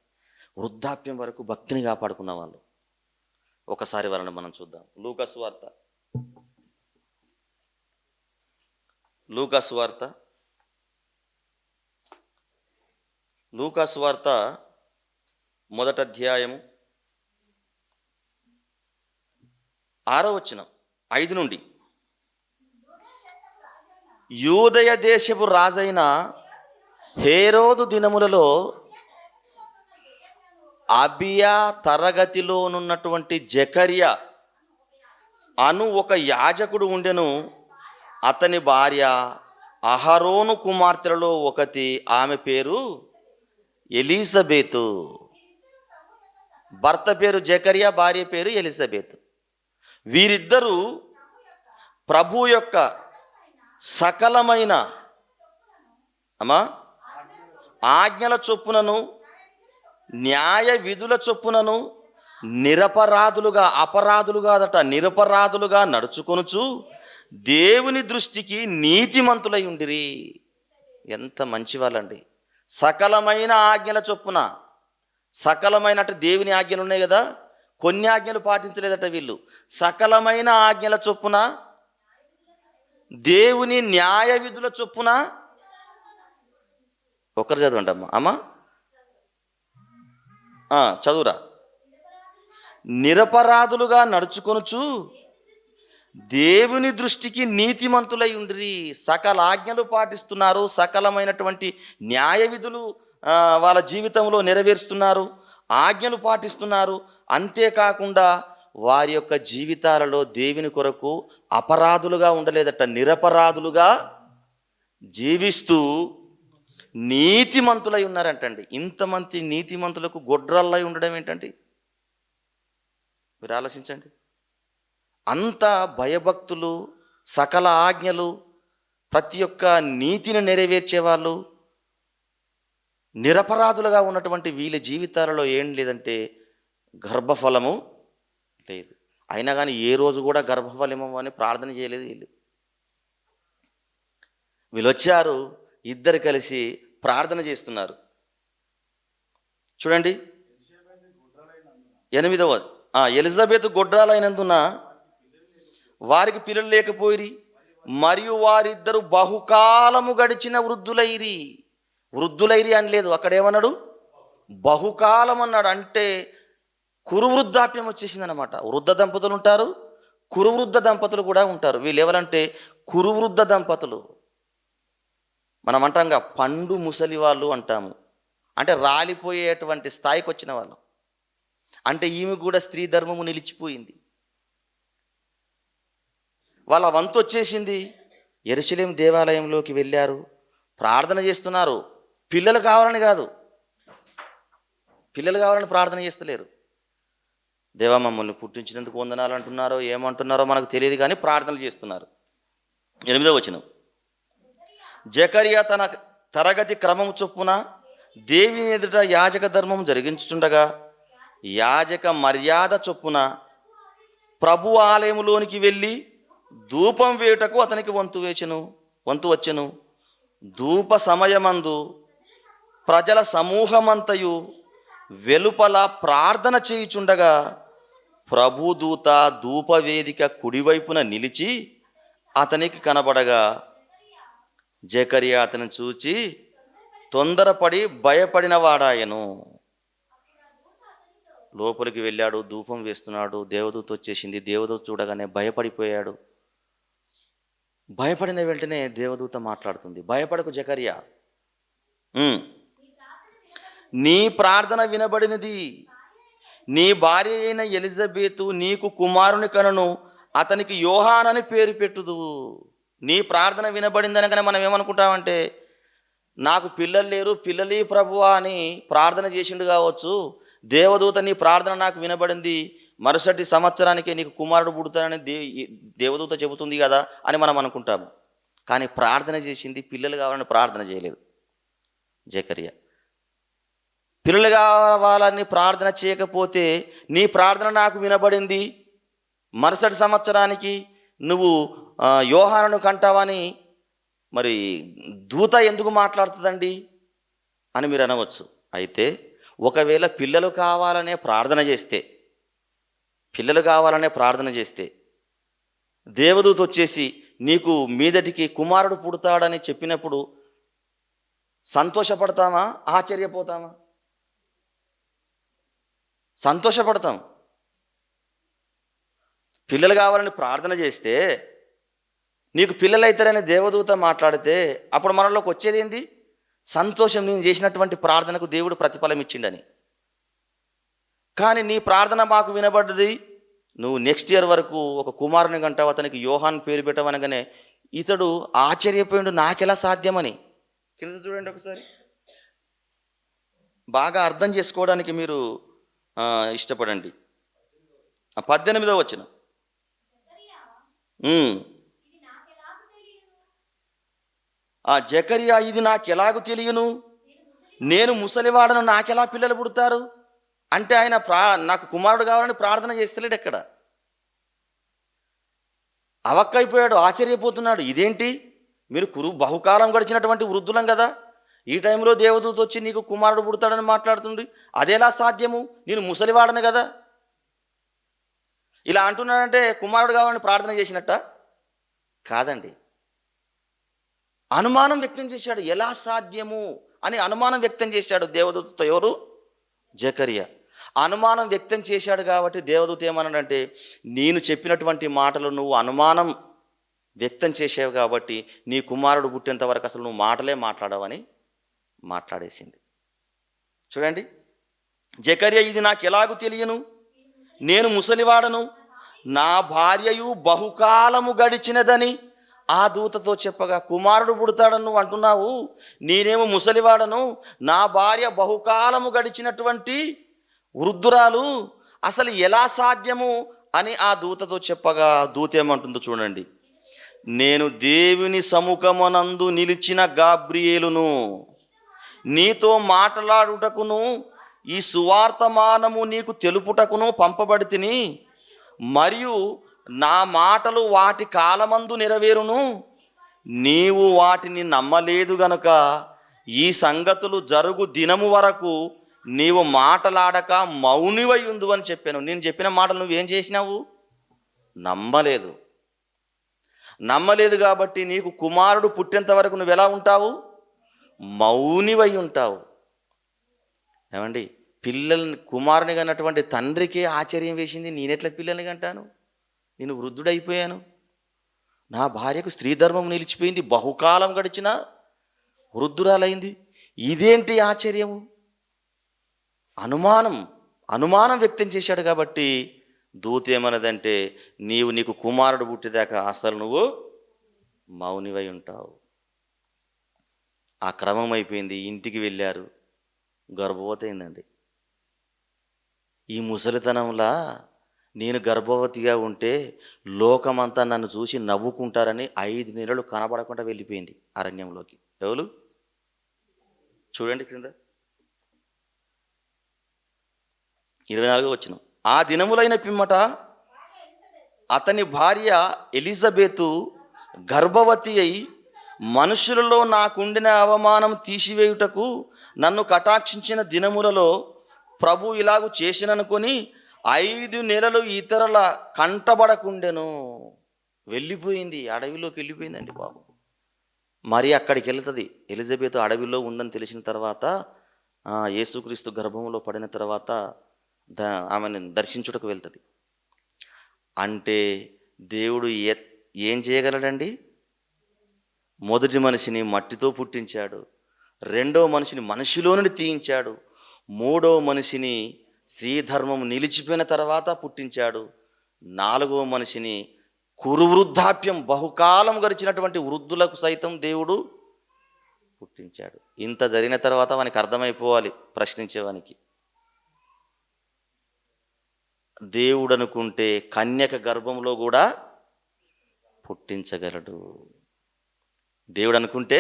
వృద్ధాప్యం వరకు భక్తిని కాపాడుకున్న వాళ్ళు. ఒకసారి వాళ్ళని మనం చూద్దాం. లూకాసు వార్త, లూకాసు వార్త, లూకాసు వార్త మొదటి అధ్యాయము 6వ వచనం, 5 నుండి. యూదయ దేశపు రాజైన హేరోదు దినములలో అబియా తరగతిలోనున్నటువంటి జకర్యా అను ఒక యాజకుడు ఉండెను. అతని భార్య అహరోను కుమార్తెలలో ఒకటి, ఆమె పేరు ఎలిజబెతు. భర్త పేరు జకర్యా, భార్య పేరు ఎలిజబెత్. వీరిద్దరూ ప్రభు యొక్క సకలమైన ఆజ్ఞల చొప్పునను న్యాయ విధుల చొప్పునను నిరపరాధులుగా, అపరాధులుగాదట, నిరపరాధులుగా నడుచుకొనుచు దేవుని దృష్టికి నీతిమంతులై ఉండిరి. ఎంత మంచి వాళ్ళండి. సకలమైన ఆజ్ఞల చొప్పున, సకలమైన అంటే దేవుని ఆజ్ఞలు ఉన్నాయి కదా, కొన్ని ఆజ్ఞలు పాటించలేదట వీళ్ళు. సకలమైన ఆజ్ఞల చొప్పున, దేవుని న్యాయ విధుల చొప్పున. ఒకరు చదవండి అమ్మా, చదువురా. నిరపరాధులుగా నడుచుకొనుచు దేవుని దృష్టికి నీతిమంతులై ఉండిరి. సకల ఆజ్ఞలు పాటిస్తున్నారు, సకలమైనటువంటి న్యాయ విధులు వాళ్ళ జీవితంలో నెరవేరుస్తున్నారు, ఆజ్ఞలు పాటిస్తున్నారు. అంతేకాకుండా వారి యొక్క జీవితాలలో దేవుని కొరకు అపరాధులుగా ఉండలేదట, నిరపరాధులుగా జీవిస్తూ నీతిమంతులై ఉన్నారంటండి. ఇంతమంది నీతిమంతులకు గొడ్రల్లై ఉండడం ఏంటండి? మీరు ఆలోచించండి. అంత భయభక్తులు, సకల ఆజ్ఞలు, ప్రతి ఒక్క నీతిని నెరవేర్చేవాళ్ళు, నిరపరాధులుగా ఉన్నటువంటి వీళ్ళ జీవితాలలో ఏం లేదంటే గర్భఫలము లేదు. అయినా కానీ ఏ రోజు కూడా గర్భఫలము అని ప్రార్థన చేయలేదు వీళ్ళు. వీళ్ళు వచ్చారు, ఇద్దరు కలిసి ప్రార్థన చేస్తున్నారు. చూడండి 8వ, ఎలిజబెత్ గొడ్రాలైనందున వారికి పిల్లలు లేకపోయిరి, మరియు వారిద్దరు బహుకాలము గడిచిన వృద్ధులైరి అని లేదు, అక్కడేమన్నాడు? బహుకాలం అన్నాడు. అంటే కురువృద్ధాప్యం వచ్చేసింది అనమాట. వృద్ధ దంపతులు ఉంటారు, కురువృద్ధ దంపతులు కూడా ఉంటారు. వీళ్ళు ఎవరంటే కురువృద్ధ దంపతులు. మనం అంటాంగా పండు ముసలి వాళ్ళు అంటాము, అంటే రాలిపోయేటువంటి స్థాయికి వచ్చిన వాళ్ళు. అంటే ఈమె కూడా స్త్రీ ధర్మము నిలిచిపోయింది, వాళ్ళ వంతు వచ్చేసింది. యెరూషలేము దేవాలయంలోకి వెళ్ళారు, ప్రార్థన చేస్తున్నారు. పిల్లలు కావాలని కాదు, పిల్లలు కావాలని ప్రార్థన చేస్తలేరు. దేవా మమ్మల్ని పుట్టించినందుకు వందనాలు అంటున్నారో ఏమంటున్నారో మనకు తెలియదు, కానీ ప్రార్థనలు చేస్తున్నారు. 8వ వచనం, జకరియా తన తరగతి క్రమము చొప్పున దేవుని ఎదుట యాజక ధర్మం జరిగించుచుండగా యాజక మర్యాద చొప్పున ప్రభు ఆలయములోనికి వెళ్ళి ధూపం వేయుటకు అతనికి వంతు వచ్చెను. ధూప సమయమందు ప్రజల సమూహమంతయు వెలుపల ప్రార్థన చేయుచుండగా ప్రభుదూత ధూపవేదిక కుడివైపున నిలిచి అతనికి కనబడగా జకరియా అతను చూచి తొందరపడి భయపడిన వాడాయను. లోపలికి వెళ్ళాడు, ధూపం వేస్తున్నాడు, దేవదూత వచ్చేసింది. దేవదూత చూడగానే భయపడిపోయాడు. భయపడిన వెంటనే దేవదూత మాట్లాడుతుంది, భయపడకు జకరియా, నీ ప్రార్థన వినబడినది. నీ భార్య అయిన ఎలిజబెతు నీకు కుమారుని కనును, అతనికి యోహానని పేరు పెట్టుదువు. నీ ప్రార్థన వినబడింది అనగానే మనం ఏమనుకుంటామంటే, నాకు పిల్లలు లేరు, పిల్లలి ప్రభువా అని ప్రార్థన చేసిండు కావచ్చు, దేవదూత నీ ప్రార్థన నాకు వినబడింది, మరుసటి సంవత్సరానికి నీకు కుమారుడు పుడతానని దేవదూత చెబుతుంది కదా అని మనం అనుకుంటాము. కానీ ప్రార్థన చేసింది పిల్లలు కావాలని ప్రార్థన చేయలేదు జకరియా. పిల్లలు కావాలని ప్రార్థన చేయకపోతే, నీ ప్రార్థన నాకు వినబడింది, మరుసటి సంవత్సరానికి నువ్వు యోహానును కంటావని మరి దూత ఎందుకు మాట్లాడుతుందండి అని మీరు అనవచ్చు. అయితే ఒకవేళ పిల్లలు కావాలనే ప్రార్థన చేస్తే దేవదూత వచ్చేసి నీకు మీదటికి కుమారుడు పుడతాడని చెప్పినప్పుడు సంతోషపడతామా, ఆశ్చర్యపోతామా? సంతోషపడతాం. పిల్లలు కావాలని ప్రార్థన చేస్తే, నీకు పిల్లలు అవుతారని దేవదూత మాట్లాడితే అప్పుడు మనలోకి వచ్చేది ఏంది? సంతోషం, నేను చేసినటువంటి ప్రార్థనకు దేవుడు ప్రతిఫలం ఇచ్చిండని. కానీ నీ ప్రార్థన మాకు వినబడ్డది, నువ్వు నెక్స్ట్ ఇయర్ వరకు ఒక కుమారుని కంటావు, అతనికి యోహాన్ పేరు పెట్టవనగానే ఇతడు ఆశ్చర్యపోయిండు, నాకెలా సాధ్యమని. కింద చూడండి ఒకసారి, బాగా అర్థం చేసుకోవడానికి మీరు ఇష్టపడండి. 18వ వచనం, జకరియా ఇది నాకెలాగు తెలియను, నేను ముసలివాడను, నాకెలా పిల్లలు పుడతారు అంటే ఆయన నాకు కుమారుడు కావాలని ప్రార్థన చేస్తలేడు. ఎక్కడ అవక్కైపోయాడు, ఆశ్చర్యపోతున్నాడు. ఇదేంటి, మీరు బహుకాలం గడిచినటువంటి వృద్ధులం కదా, ఈ టైంలో దేవదూత వచ్చి నీకు కుమారుడు పుడతాడని మాట్లాడుతుంది, అదేలా సాధ్యము, నేను ముసలివాడను కదా. ఇలా అంటున్నాడంటే కుమారుడు కావాలని ప్రార్థన చేసినట్ట కాదండి. అనుమానం వ్యక్తం చేశాడు, ఎలా సాధ్యము అని అనుమానం వ్యక్తం చేశాడు దేవదూతతో. ఎవరు? జకరియా. అనుమానం వ్యక్తం చేశాడు కాబట్టి దేవదూత ఏమన్నాడంటే, నేను చెప్పినటువంటి మాటలు నువ్వు అనుమానం వ్యక్తం చేసావు కాబట్టి నీ కుమారుడు పుట్టేంత వరకు అసలు నువ్వు మాటలే మాట్లాడవని మాట్లాడేసింది. చూడండి, జకరియా ఇది నాకు ఎలాగూ తెలియను, నేను ముసలివాడను, నా భార్యయు బహుకాలము గడిచినదని ఆ దూతతో చెప్పగా, కుమారుడు పుడతాడని నువ్వు అంటున్నావు, నేనేమో ముసలివాడను, నా భార్య బహుకాలము గడిచినటువంటి వృద్ధురాలు, అసలు ఎలా సాధ్యము అని ఆ దూతతో చెప్పగా, దూత ఏమంటుందో చూడండి, నేను దేవుని సముఖమునందు నిలిచిన గాబ్రియేలును, నీతో మాట్లాడుటకును ఈ సువార్తమానము నీకు తెలుపుటకును పంపబడితిని, మరియు నా మాటలు వాటి కాలమందు నెరవేరును, నీవు వాటిని నమ్మలేదు గనుక ఈ సంగతులు జరుగు దినము వరకు నీవు మాటలాడక మౌనివై ఉండు అని చెప్పాను. నేను చెప్పిన మాటలు నువ్వేం చేసినావు? నమ్మలేదు. నమ్మలేదు కాబట్టి నీకు కుమారుడు పుట్టేంత వరకు నువ్వు ఎలా ఉంటావు? మౌనివై ఉంటావు. ఏమండి, పిల్లల్ని కుమారుని కన్నటువంటి తండ్రికే ఆశ్చర్యం వేసింది, నేనెట్లా పిల్లల్ని కంటాను, నేను వృద్ధుడైపోయాను, నా భార్యకు స్త్రీ ధర్మం నిలిచిపోయింది, బహుకాలం గడిచిన వృద్ధురాలైంది, ఇదేంటి ఆశ్చర్యము? అనుమానం వ్యక్తం చేశాడు. కాబట్టి దూత ఏమన్నదంటే, నీకు కుమారుడు పుట్టేదాకా అసలు నువ్వు మౌనివై ఉంటావు. ఆ క్రమం అయిపోయింది. ఇంటికి వెళ్ళారు, గర్భవతి అయిందండి. ఈ ముసలితనంలా నేను గర్భవతిగా ఉంటే లోకమంతా నన్ను చూసి నవ్వుకుంటారని 5 నెలలు కనబడకుండా వెళ్ళిపోయింది అరణ్యంలోకి. ఎవరు చూడండి క్రింద 24వ వచనం. ఆ దినములైన పిమ్మట అతని భార్య ఎలిజబెతు గర్భవతి అయి, మనుషులలో నాకుండిన అవమానం తీసివేయుటకు నన్ను కటాక్షించిన దినములలో ప్రభు ఇలాగూ చేసిననుకొని 5 నెలలు ఇతరుల కంటబడకుండెను. వెళ్ళిపోయింది, అడవిలోకి వెళ్ళిపోయిందండి బాబు. మరి అక్కడికి వెళ్తుంది. ఎలిజబెత్ అడవిలో ఉందని తెలిసిన తర్వాత, యేసుక్రీస్తు గర్భంలో పడిన తర్వాత ఆమెను దర్శించుటకు వెళ్తుంది. అంటే దేవుడు ఏం చేయగలడండి? మొదటి మనిషిని మట్టితో పుట్టించాడు, రెండో మనిషిని మనిషిలో నుండి తీయించాడు, మూడో మనిషిని స్త్రీ ధర్మం నిలిచిపోయిన తర్వాత పుట్టించాడు, నాలుగో మనిషిని కురువృద్ధాప్యం బహుకాలం గడిచినటువంటి వృద్ధులకు సైతం దేవుడు పుట్టించాడు. ఇంత జరిగిన తర్వాత వానికి అర్థమైపోవాలి ప్రశ్నించేవానికి. దేవుడు అనుకుంటే కన్యక గర్భంలో కూడా పుట్టించగలడు. దేవుడు అనుకుంటే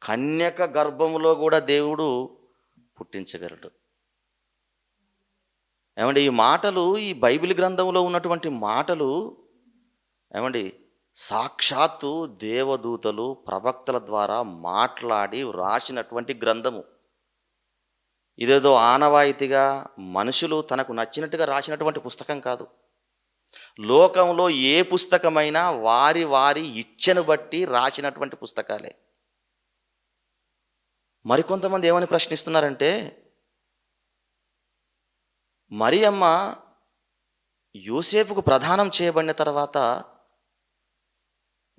కన్యక గర్భంలో కూడా దేవుడు పుట్టించగలడు. ఏమండి, ఈ మాటలు, ఈ బైబిల్ గ్రంథంలో ఉన్నటువంటి మాటలు ఏమండి, సాక్షాత్తు దేవదూతలు ప్రవక్తల ద్వారా మాట్లాడి రాసినటువంటి గ్రంథము. ఇదేదో ఆనవాయితీగా మనుషులు తనకు నచ్చినట్టుగా రాసినటువంటి పుస్తకం కాదు. లోకంలో ఏ పుస్తకమైనా వారి వారి ఇచ్ఛను బట్టి రాసినటువంటి పుస్తకాలే. మరికొంతమంది ఏమని ప్రశ్నిస్తున్నారంటే, మరియమ్మ యోసేపుకు ప్రదానం చేయబడిన తర్వాత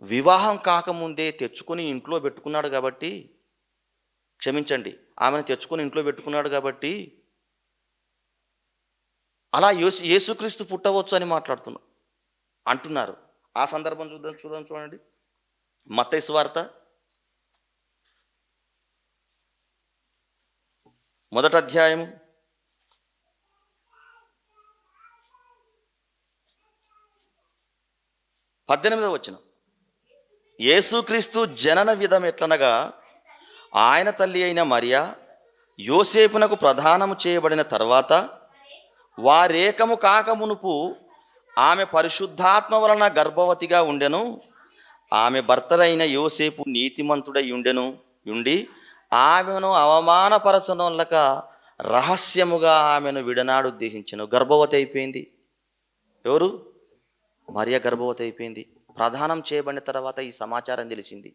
వివాహం కాకముందే తెచ్చుకొని ఇంట్లో పెట్టుకున్నాడు కాబట్టి, క్షమించండి, ఆమెను తెచ్చుకొని ఇంట్లో పెట్టుకున్నాడు కాబట్టి అలా యేసుక్రీస్తు పుట్టవచ్చు అని అంటున్నారు. ఆ సందర్భం చూడండి. మత్తయి సువార్త 1వ అధ్యాయం 18వ వచనం. యేసుక్రీస్తు జనన విధం ఎట్లనగా, ఆయన తల్లి అయిన మరియా యోసేపునకు ప్రదానము చేయబడిన తర్వాత వారేకము కాకమునుపు ఆమె పరిశుద్ధాత్మ వలన గర్భవతిగా ఉండెను. ఆమె భర్తలైన యోసేపు నీతిమంతుడై ఉండి ఆమెను అవమానపరచనొల్లక రహస్యముగా ఆమెను విడనాడు ఉద్దేశించెను. గర్భవతి అయిపోయింది. ఎవరు? మరియా గర్భవతి అయిపోయింది. ప్రదానం చేయబడిన తర్వాత ఈ సమాచారం తెలిసింది.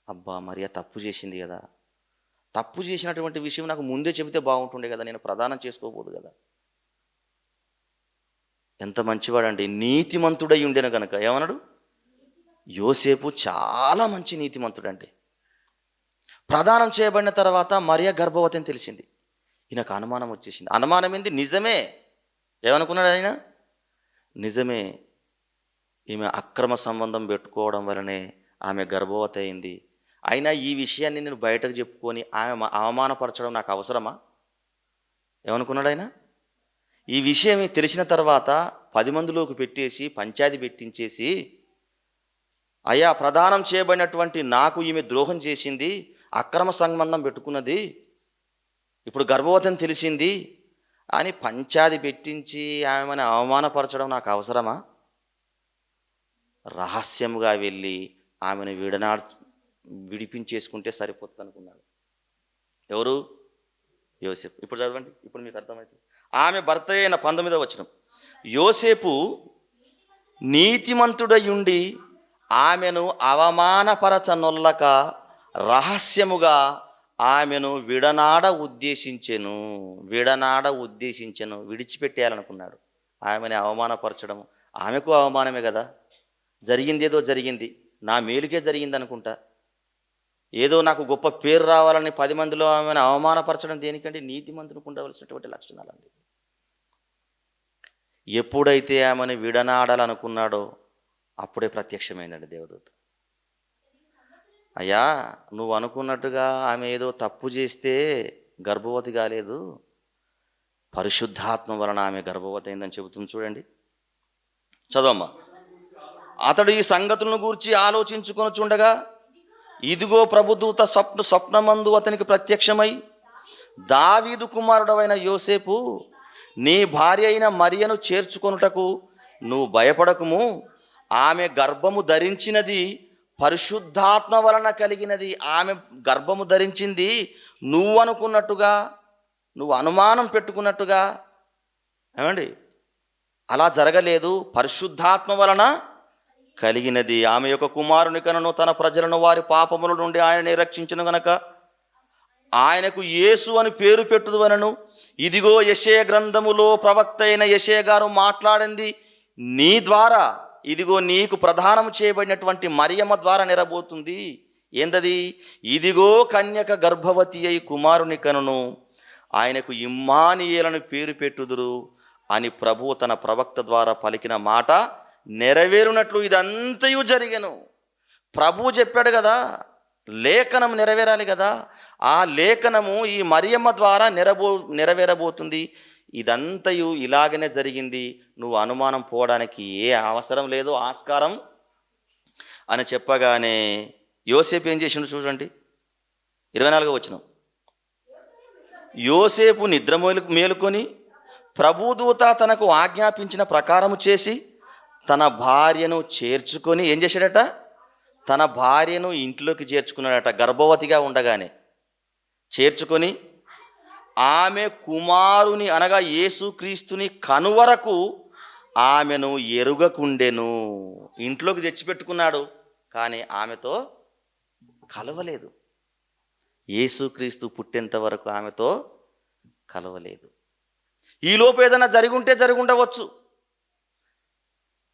అబ్బా, మరియా తప్పు చేసింది కదా, తప్పు చేసినటువంటి విషయం నాకు ముందే చెబితే బాగుంటుండే కదా, నేను ప్రదానం చేసుకోబోదు కదా. ఎంత మంచివాడండి, నీతిమంతుడై ఉండెను కనుక. ఏమన్నాడు? యోసేపు చాలా మంచి నీతిమంతుడండి. ప్రదానం చేయబడిన తర్వాత మరియా గర్భవతి అని తెలిసింది. ఈయనకు అనుమానం వచ్చేసింది. అనుమానం ఏంది? నిజమే. ఏమనుకున్నాడు ఆయన? నిజమే, ఈమె అక్రమ సంబంధం పెట్టుకోవడం వలనే ఆమె గర్భవతి అయింది. అయినా ఈ విషయాన్ని నేను బయటకు చెప్పుకొని ఆమె అవమానపరచడం నాకు అవసరమా? ఏమనుకున్నాడు ఆయన? ఈ విషయం తెలిసిన తర్వాత 10 మందిలోకి పెట్టేసి పంచాయతీ పెట్టించేసి, అయ్యా, ప్రదానం చేయబడినటువంటి నాకు ఈమె ద్రోహం చేసింది, అక్రమ సంబంధం పెట్టుకున్నది, ఇప్పుడు గర్భవతిని తెలిసింది అని పంచాయతీ పెట్టించి ఆమెను అవమానపరచడం నాకు అవసరమా? రహస్యముగా వెళ్ళి ఆమెను విడిపించేసుకుంటే సరిపోతుంది అనుకున్నాడు. ఎవరు? యోసేపు. ఇప్పుడు చదవండి, ఇప్పుడు మీకు అర్థమవుతుంది. ఆమె భర్త అయిన 19వ వచనం. యోసేపు నీతిమంతుడయుండి ఆమెను అవమానపరచనొల్లక రహస్యముగా ఆమెను విడనాడ ఉద్దేశించెను. విడిచిపెట్టేయాలనుకున్నాడు. ఆమెని అవమానపరచడం ఆమెకు అవమానమే కదా. జరిగిందేదో జరిగింది, నా మేలుకే జరిగింది అనుకుంటా. ఏదో నాకు గొప్ప పేరు రావాలని 10 మందిలో ఆమెను అవమానపరచడం దేనికంటే? నీతిమంతునికి ఉండవలసినటువంటి లక్షణాలండి. ఎప్పుడైతే ఆమెను విడనాడాలనుకున్నాడో అప్పుడే ప్రత్యక్షమైందండి దేవదూత. అయ్యా, నువ్వు అనుకున్నట్టుగా ఆమె ఏదో తప్పు చేస్తే గర్భవతి కాలేదు, పరిశుద్ధాత్మ వలన ఆమె గర్భవతి అయిందని చెబుతుంది. చూడండి, చదవమ్మా. అతడు ఈ సంగతులను గూర్చి ఆలోచించుకొనుచుండగా ఇదిగో ప్రభుదూత స్వప్నమందు అతనికి ప్రత్యక్షమై, దావీదు కుమారుడవైన యోసేపు, నీ భార్య అయిన మరియను చేర్చుకొనుటకు నువ్వు భయపడకుము. ఆమె గర్భము ధరించినది పరిశుద్ధాత్మ వలన కలిగినది. ఆమె గర్భము ధరించింది నువ్వు అనుకున్నట్టుగా, నువ్వు అనుమానం పెట్టుకున్నట్టుగా ఏమండి, అలా జరగలేదు. పరిశుద్ధాత్మ వలన కలిగినది. ఆమె యొక్క కుమారుని కనును తన ప్రజలను వారి పాపముల నుండి ఆయనని రక్షించును గనక ఆయనకు యేసు అని పేరు పెట్టుదువనను. ఇదిగో యెషయా గ్రంథములో ప్రవక్త అయిన యెషయా గారు మాట్లాడింది నీ ద్వారా. ఇదిగో నీకు ప్రదానం చేయబడినటువంటి మరియమ్మ ద్వారా నెరబోతుంది. ఏందది? ఇదిగో కన్యక గర్భవతి అయి కుమారుని కనును, ఆయనకు ఇమ్మానుయేలను పేరు పెట్టుదురు అని ప్రభువు తన ప్రవక్త ద్వారా పలికిన మాట నెరవేరునట్లు ఇదంతయు జరిగెను. ప్రభువు చెప్పాడు కదా, లేఖనం నెరవేరాలి కదా. ఆ లేఖనము ఈ మరియమ్మ ద్వారా నెరవేరబోతుంది. ఇదంతయు ఇలాగనే జరిగింది. నువ్వు అనుమానం పోవడానికి ఏ అవసరం లేదు, ఆస్కారం అని చెప్పగానే యోసేపు ఏం చేసిండు చూడండి, 24వ వచనం. యోసేపు నిద్ర మేలుకొని ప్రభుదూత తనకు ఆజ్ఞాపించిన ప్రకారము చేసి తన భార్యను చేర్చుకొని ఏం చేశాడట? తన భార్యను ఇంట్లోకి చేర్చుకున్నాడట. గర్భవతిగా ఉండగానే చేర్చుకొని ఆమె కుమారుని అనగా యేసుక్రీస్తుని కనువరకు ఆమెను ఎరుగకుండెను. ఇంట్లోకి తెచ్చిపెట్టుకున్నాడు, కానీ ఆమెతో కలవలేదు. యేసుక్రీస్తు పుట్టేంత వరకు ఆమెతో కలవలేదు. ఈలోపు ఏదైనా జరిగి ఉండవచ్చు.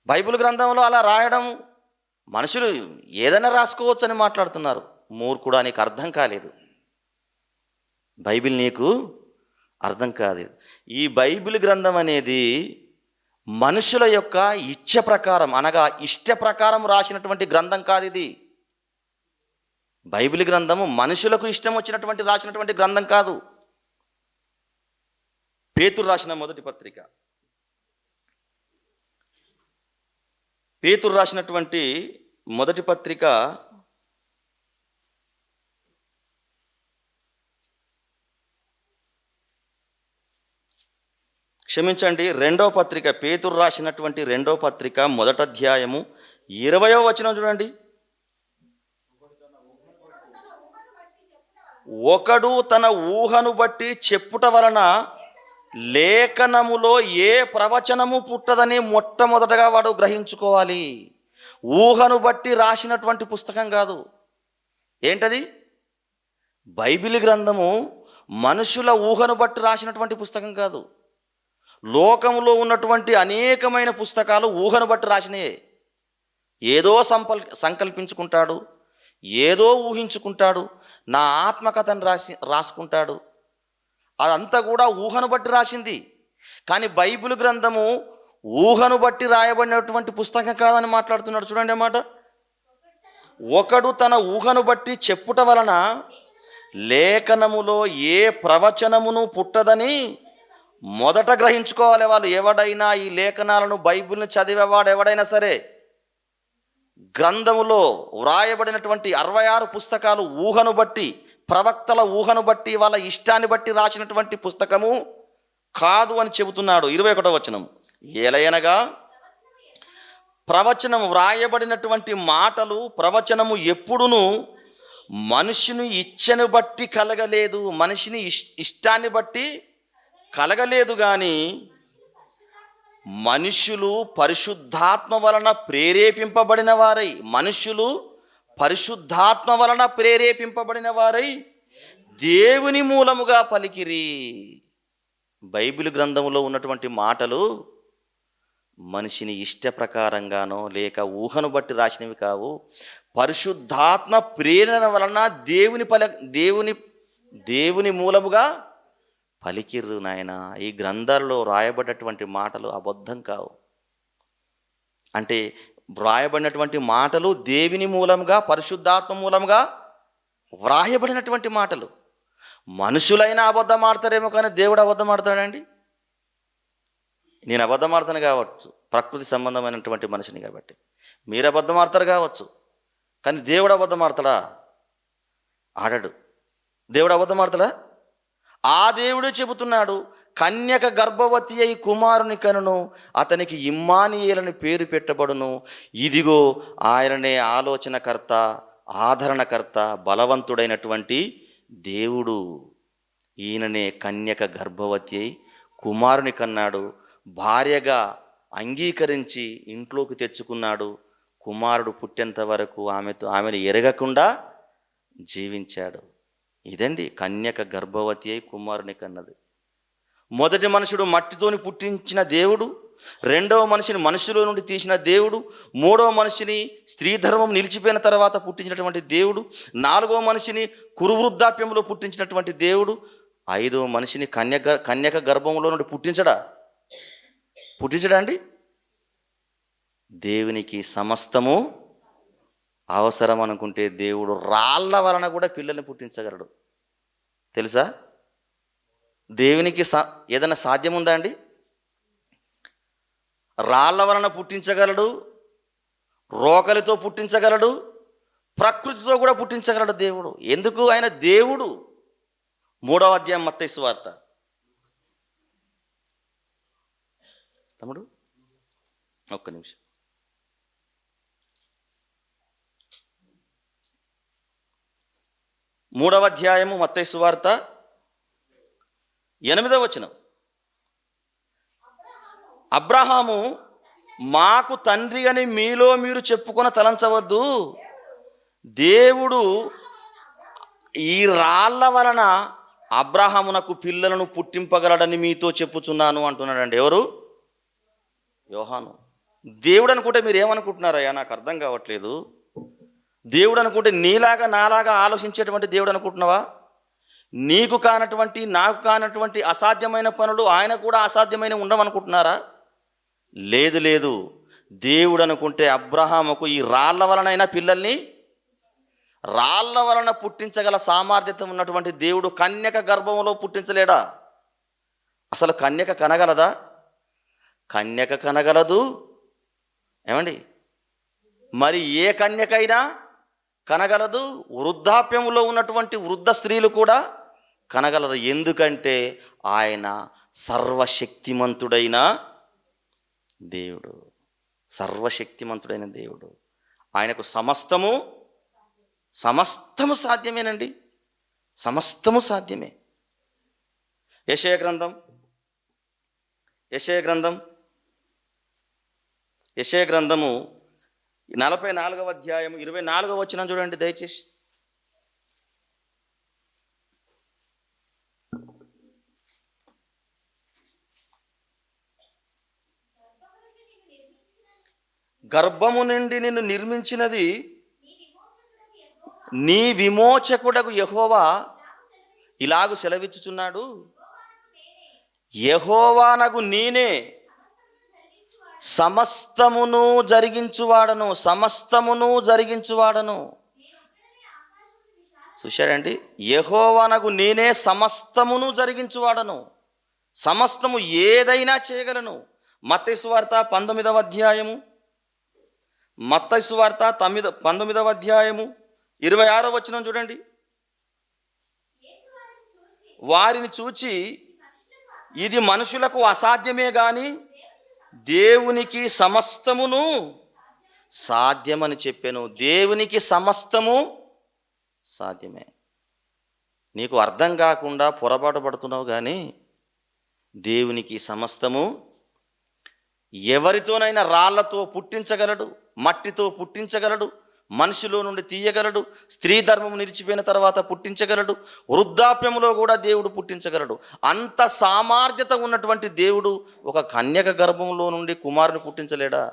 బైబిల్ గ్రంథంలో అలా రాయడం, మనుషులు ఏదైనా రాసుకోవచ్చు అని మాట్లాడుతున్నారు. మూర్ఖుడా, నీకు అర్థం కాలేదు. బైబిల్ నీకు అర్థం కాలేదు. ఈ బైబిల్ గ్రంథం అనేది మనుషుల యొక్క ఇచ్చ ప్రకారం అనగా ఇష్ట ప్రకారం రాసినటువంటి గ్రంథం కాదు ఇది. బైబిల్ గ్రంథము మనుషులకు ఇష్టం వచ్చినటువంటి రాసినటువంటి గ్రంథం కాదు. పేతురు రాసిన మొదటి పత్రిక, పేతురు రాసినటువంటి మొదటి పత్రిక రెండవ పత్రిక, పేతురు రాసినటువంటి రెండవ పత్రిక మొదటి అధ్యాయము 20వ వచనం చూడండి. ఒకడు తన ఊహను బట్టి చెప్పుట వలన లేఖనములో ఏ ప్రవచనము పుట్టదని మొట్టమొదటగా వాడు గ్రహించుకోవాలి. ఊహను బట్టి రాసినటువంటి పుస్తకం కాదు. ఏంటది? బైబిల్ గ్రంథము మనుషుల ఊహను బట్టి రాసినటువంటి పుస్తకం కాదు. లోకంలో ఉన్నటువంటి అనేకమైన పుస్తకాలు ఊహను బట్టి రాసినాయే. ఏదో సంకల్పించుకుంటాడు, ఏదో ఊహించుకుంటాడు, నా ఆత్మకథను రాసుకుంటాడు. అదంతా కూడా ఊహను బట్టి రాసింది. కానీ బైబిల్ గ్రంథము ఊహను బట్టి రాయబడినటువంటి పుస్తకం కాదని మాట్లాడుతున్నాడు. చూడండి అన్నమాట. ఒకడు తన ఊహను బట్టి చెప్పుట వలన లేఖనములో ఏ ప్రవచనమును పుట్టదని మొదట గ్రహించుకోవాలి వాళ్ళు. ఎవడైనా ఈ లేఖనాలను బైబిల్ని చదివేవాడు ఎవడైనా సరే, గ్రంథములో వ్రాయబడినటువంటి 66 పుస్తకాలు ఊహను బట్టి, ప్రవక్తల ఊహను బట్టి, వాళ్ళ ఇష్టాన్ని బట్టి రాసినటువంటి పుస్తకము కాదు అని చెబుతున్నాడు. 21వ వచనం. ఏలయనగా ప్రవచనం వ్రాయబడినటువంటి మాటలు, ప్రవచనము ఎప్పుడును మనిషిని ఇచ్చను బట్టి కలగలేదు, మనిషిని ఇష్టాన్ని బట్టి కలగలేదు, కానీ మనుషులు పరిశుద్ధాత్మ వలన ప్రేరేపింపబడిన వారై, మనుషులు పరిశుద్ధాత్మ వలన ప్రేరేపింపబడిన వారై దేవుని మూలముగా పలికిరి. బైబిల్ గ్రంథంలో ఉన్నటువంటి మాటలు మనిషిని ఇష్ట ప్రకారంగానో లేక ఊహను బట్టి రాసినవి కావు. పరిశుద్ధాత్మ ప్రేరణ వలన దేవుని మూలముగా పలికిర్రు నాయన. ఈ గ్రంథాల్లో రాయబడినటువంటి మాటలు అబద్ధం కావు. అంటే వ్రాయబడినటువంటి మాటలు దేవుని మూలంగా, పరిశుద్ధాత్మ మూలంగా వ్రాయబడినటువంటి మాటలు. మనుషులైనా అబద్ధం ఆడతారేమో కానీ దేవుడు అబద్ధం ఆడతాడండి? నేను అబద్ధం ఆడతాను కావచ్చు, ప్రకృతి సంబంధమైనటువంటి మనిషిని కాబట్టి. మీరు అబద్ధం ఆడతారు కావచ్చు, కానీ దేవుడు అబద్ధం ఆడతాడా? ఆడడు. దేవుడు అబద్ధం ఆడతాడా? ఆ దేవుడే చెబుతున్నాడు, కన్యక గర్భవతి అయి కుమారుని కనును, అతనికి ఇమ్మానుయేలని పేరు పెట్టబడును. ఇదిగో ఆయననే ఆలోచనకర్త, ఆదరణకర్త, బలవంతుడైనటువంటి దేవుడు. ఈయననే కన్యక గర్భవతి అయి కుమారుని కన్నాడు, భార్యగా అంగీకరించి ఇంట్లోకి తెచ్చుకున్నాడు. కుమారుడు పుట్టేంత వరకు ఆమెను ఎరగకుండా జీవించాడు. ఇదండి కన్యక గర్భవతి అయి కుమారుని కన్నది. మొదటి మనుషుడు మట్టితోని పుట్టించిన దేవుడు, రెండవ మనిషిని మనుషుల నుండి తీసిన దేవుడు, మూడవ మనిషిని స్త్రీ ధర్మం నిలిచిపోయిన తర్వాత పుట్టించినటువంటి దేవుడు, నాలుగవ మనిషిని కురువృద్ధాప్యంలో పుట్టించినటువంటి దేవుడు, ఐదవ మనిషిని కన్యక గర్భంలో నుండి పుట్టించడా అండి? దేవునికి సమస్తము అవసరం అనుకుంటే దేవుడు రాళ్ళ వలన కూడా పిల్లల్ని పుట్టించగలడు. తెలుసా? దేవునికి ఏదైనా సాధ్యం ఉందా అండి? రాళ్ళ వలన పుట్టించగలడు, రోకలితో పుట్టించగలడు, ప్రకృతితో కూడా పుట్టించగలడు దేవుడు. ఎందుకు? ఆయన దేవుడు. 3వ అధ్యాయం మత్తయి సువార్త. తమ్ముడు ఒక్క నిమిషం. 3వ అధ్యాయము మత్తయి సువార్త 8వ వచనం. అబ్రహాము మాకు తండ్రి అని మీలో మీరు చెప్పుకొని తలంచవద్దు. దేవుడు ఈ రాళ్ళ వలన అబ్రహామునకు పిల్లలను పుట్టింపగలడని మీతో చెప్పుచున్నాను అంటున్నాడండి. ఎవరు? యోహాను. దేవుడు అనుకుంటే మీరు ఏమనుకుంటున్నారయ్యా? నాకు అర్థం కావట్లేదు. దేవుడు అనుకుంటే నీలాగా నాలాగా ఆలోచించేటువంటి దేవుడు అనుకుంటున్నావా? నీకు కానటువంటి, నాకు కానటువంటి అసాధ్యమైన పనులు ఆయన కూడా అసాధ్యమైన ఉండవనుకుంటున్నారా? లేదు. దేవుడు అనుకుంటే అబ్రహాముకు ఈ రాళ్ళ వలనైనా పిల్లల్ని, రాళ్ళ వలన పుట్టించగల సామర్థ్యత ఉన్నటువంటి దేవుడు కన్యక గర్భంలో పుట్టించలేడా? అసలు కన్యక కనగలదా? కన్యక కనగలదు. ఏమండి? మరి ఏ కన్యకైనా కనగలదు. వృద్ధాప్యంలో ఉన్నటువంటి వృద్ధ స్త్రీలు కూడా కనగలరు. ఎందుకంటే ఆయన సర్వశక్తిమంతుడైన దేవుడు. సర్వశక్తిమంతుడైన దేవుడు. ఆయనకు సమస్తము సాధ్యమేనండి. సమస్తము సాధ్యమే. యెషయా గ్రంథము 44వ అధ్యాయం 24వ వచనం చూడండి దయచేసి. గర్భము నుండి నిన్ను నిర్మించినది నీ విమోచకుడకు యెహోవా ఇలాగు సెలవిచ్చుచున్నాడు, యెహోవానగు నేనే సమస్తమును జరిగించువాడను. చూశాడండి? యెహోవానగు నేనే సమస్తమును జరిగించువాడను. సమస్తము ఏదైనా చేయగలను. మత్తయి సువార్త 19వ అధ్యాయము, 26వ వచనం చూడండి. వారిని చూచి ఇది మనుషులకు అసాధ్యమే గాని దేవునికి సమస్తమును సాధ్యమని చెప్పాను. దేవునికి సమస్తము సాధ్యమే. నీకు అర్థం కాకుండా పొరపాటు పడుతున్నావు కానీ దేవునికి సమస్తము ఎవరితోనైనా రాళ్లతో పుట్టించగలడు, మట్టితో పుట్టించగలడు, మనిషిలో నుండి తీయగలడు, స్త్రీ ధర్మం నిలిచిపోయిన తర్వాత పుట్టించగలడు, వృద్ధాప్యంలో కూడా దేవుడు పుట్టించగలడు. అంత సామర్థ్యత ఉన్నటువంటి దేవుడు ఒక కన్యక గర్భంలో నుండి కుమారుని పుట్టించలేడా?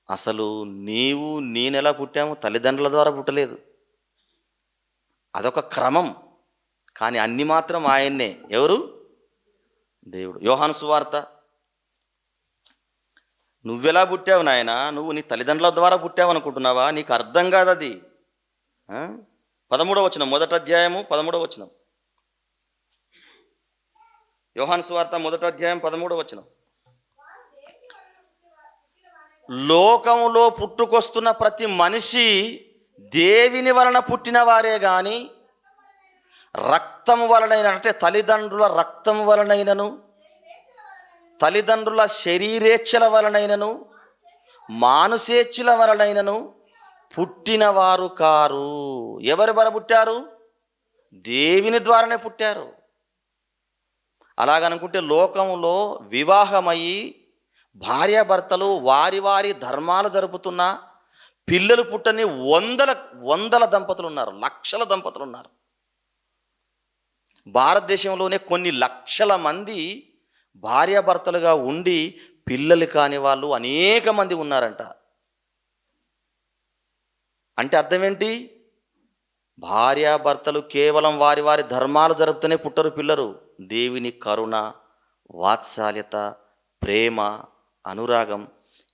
అసలు నీవు నేనెలా పుట్టాము? తల్లిదండ్రుల ద్వారా పుట్టలేదు, అదొక క్రమం. కానీ అన్ని మాత్రం ఆయన్నే. ఎవరు? దేవుడు. యోహాను సువార్త, నువ్వెలా పుట్టావు నాయన? నువ్వు నీ తల్లిదండ్రుల ద్వారా పుట్టావు అనుకుంటున్నావా? నీకు అర్థం కాదు అది. 13వ వచనం, మొదటి అధ్యాయము 13వ వచనం. యోహాను సువార్త 1వ అధ్యాయం 13వ వచనం. లోకములో పుట్టుకొస్తున్న ప్రతి మనిషి దేవుని వలన పుట్టిన వారే గాని రక్తము వలనైన, అంటే తల్లిదండ్రుల రక్తము వలనైనను, తల్లిదండ్రుల శరీరేచ్ఛల వలనైనను, మానుసేచ్ఛల వలనైనను పుట్టినవారు కారు. ఎవరి ద్వారా పుట్టారు? దేవుని ద్వారానే పుట్టారు. అలాగనుకుంటే లోకంలో వివాహమయ్యి భార్యాభర్తలు వారి వారి ధర్మాలు జరుపుతున్న పిల్లలు పుట్టని వందల దంపతులు ఉన్నారు, లక్షల దంపతులు ఉన్నారు. భారతదేశంలోనే కొన్ని లక్షల మంది భార్యాభర్తలుగా ఉండి పిల్లలు కాని వాళ్ళు అనేక మంది ఉన్నారంట. అంటే అర్థం ఏంటి? భార్యాభర్తలు కేవలం వారి వారి ధర్మాలు జరుపుతూనే పుట్టరు పిల్లలు. దేవుని కరుణ, వాత్సల్యత, ప్రేమ, అనురాగం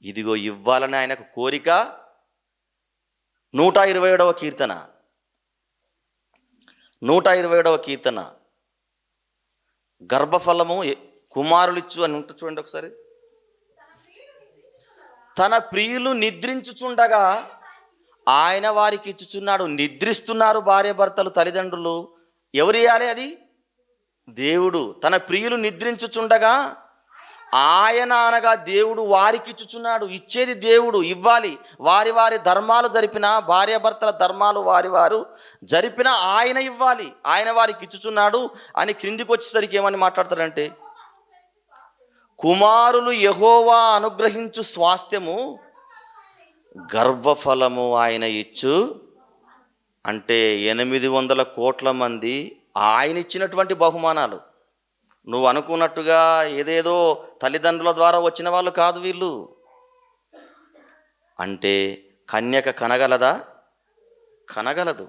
ఇదిగో ఇవ్వాలని ఆయనకు కోరిక. 127వ కీర్తన, 127వ కీర్తన, గర్భఫలము కుమారులిచ్చు అని ఉంటుంది చూడండి ఒకసారి. తన ప్రియులు నిద్రించుచుండగా ఆయన వారికి ఇచ్చుచున్నాడు. నిద్రిస్తున్నారు భార్యాభర్తలు, తల్లిదండ్రులు. ఎవరు ఇవ్వాలి? అది దేవుడు. తన ప్రియులు నిద్రించుచుండగా ఆయన అనగా దేవుడు వారికి ఇచ్చుచున్నాడు. ఇచ్చేది దేవుడు, ఇవ్వాలి. వారి వారి ధర్మాలు జరిపిన, భార్యాభర్తల ధర్మాలు వారి వారు జరిపిన ఆయన ఇవ్వాలి. ఆయన వారికి ఇచ్చుచున్నాడు అని క్రిందికి వచ్చేసరికి ఏమని మాట్లాడతారంటే, కుమారులు యెహోవా అనుగ్రహించు స్వాస్థ్యము, గర్భఫలము ఆయన ఇచ్చు. అంటే 800 కోట్ల మంది ఆయన ఇచ్చినటువంటి బహుమానాలు. నువ్వు అనుకున్నట్టుగా ఏదేదో తల్లిదండ్రుల ద్వారా వచ్చిన వాళ్ళు కాదు వీళ్ళు. అంటే కన్యక కనగలదా? కనగలదు.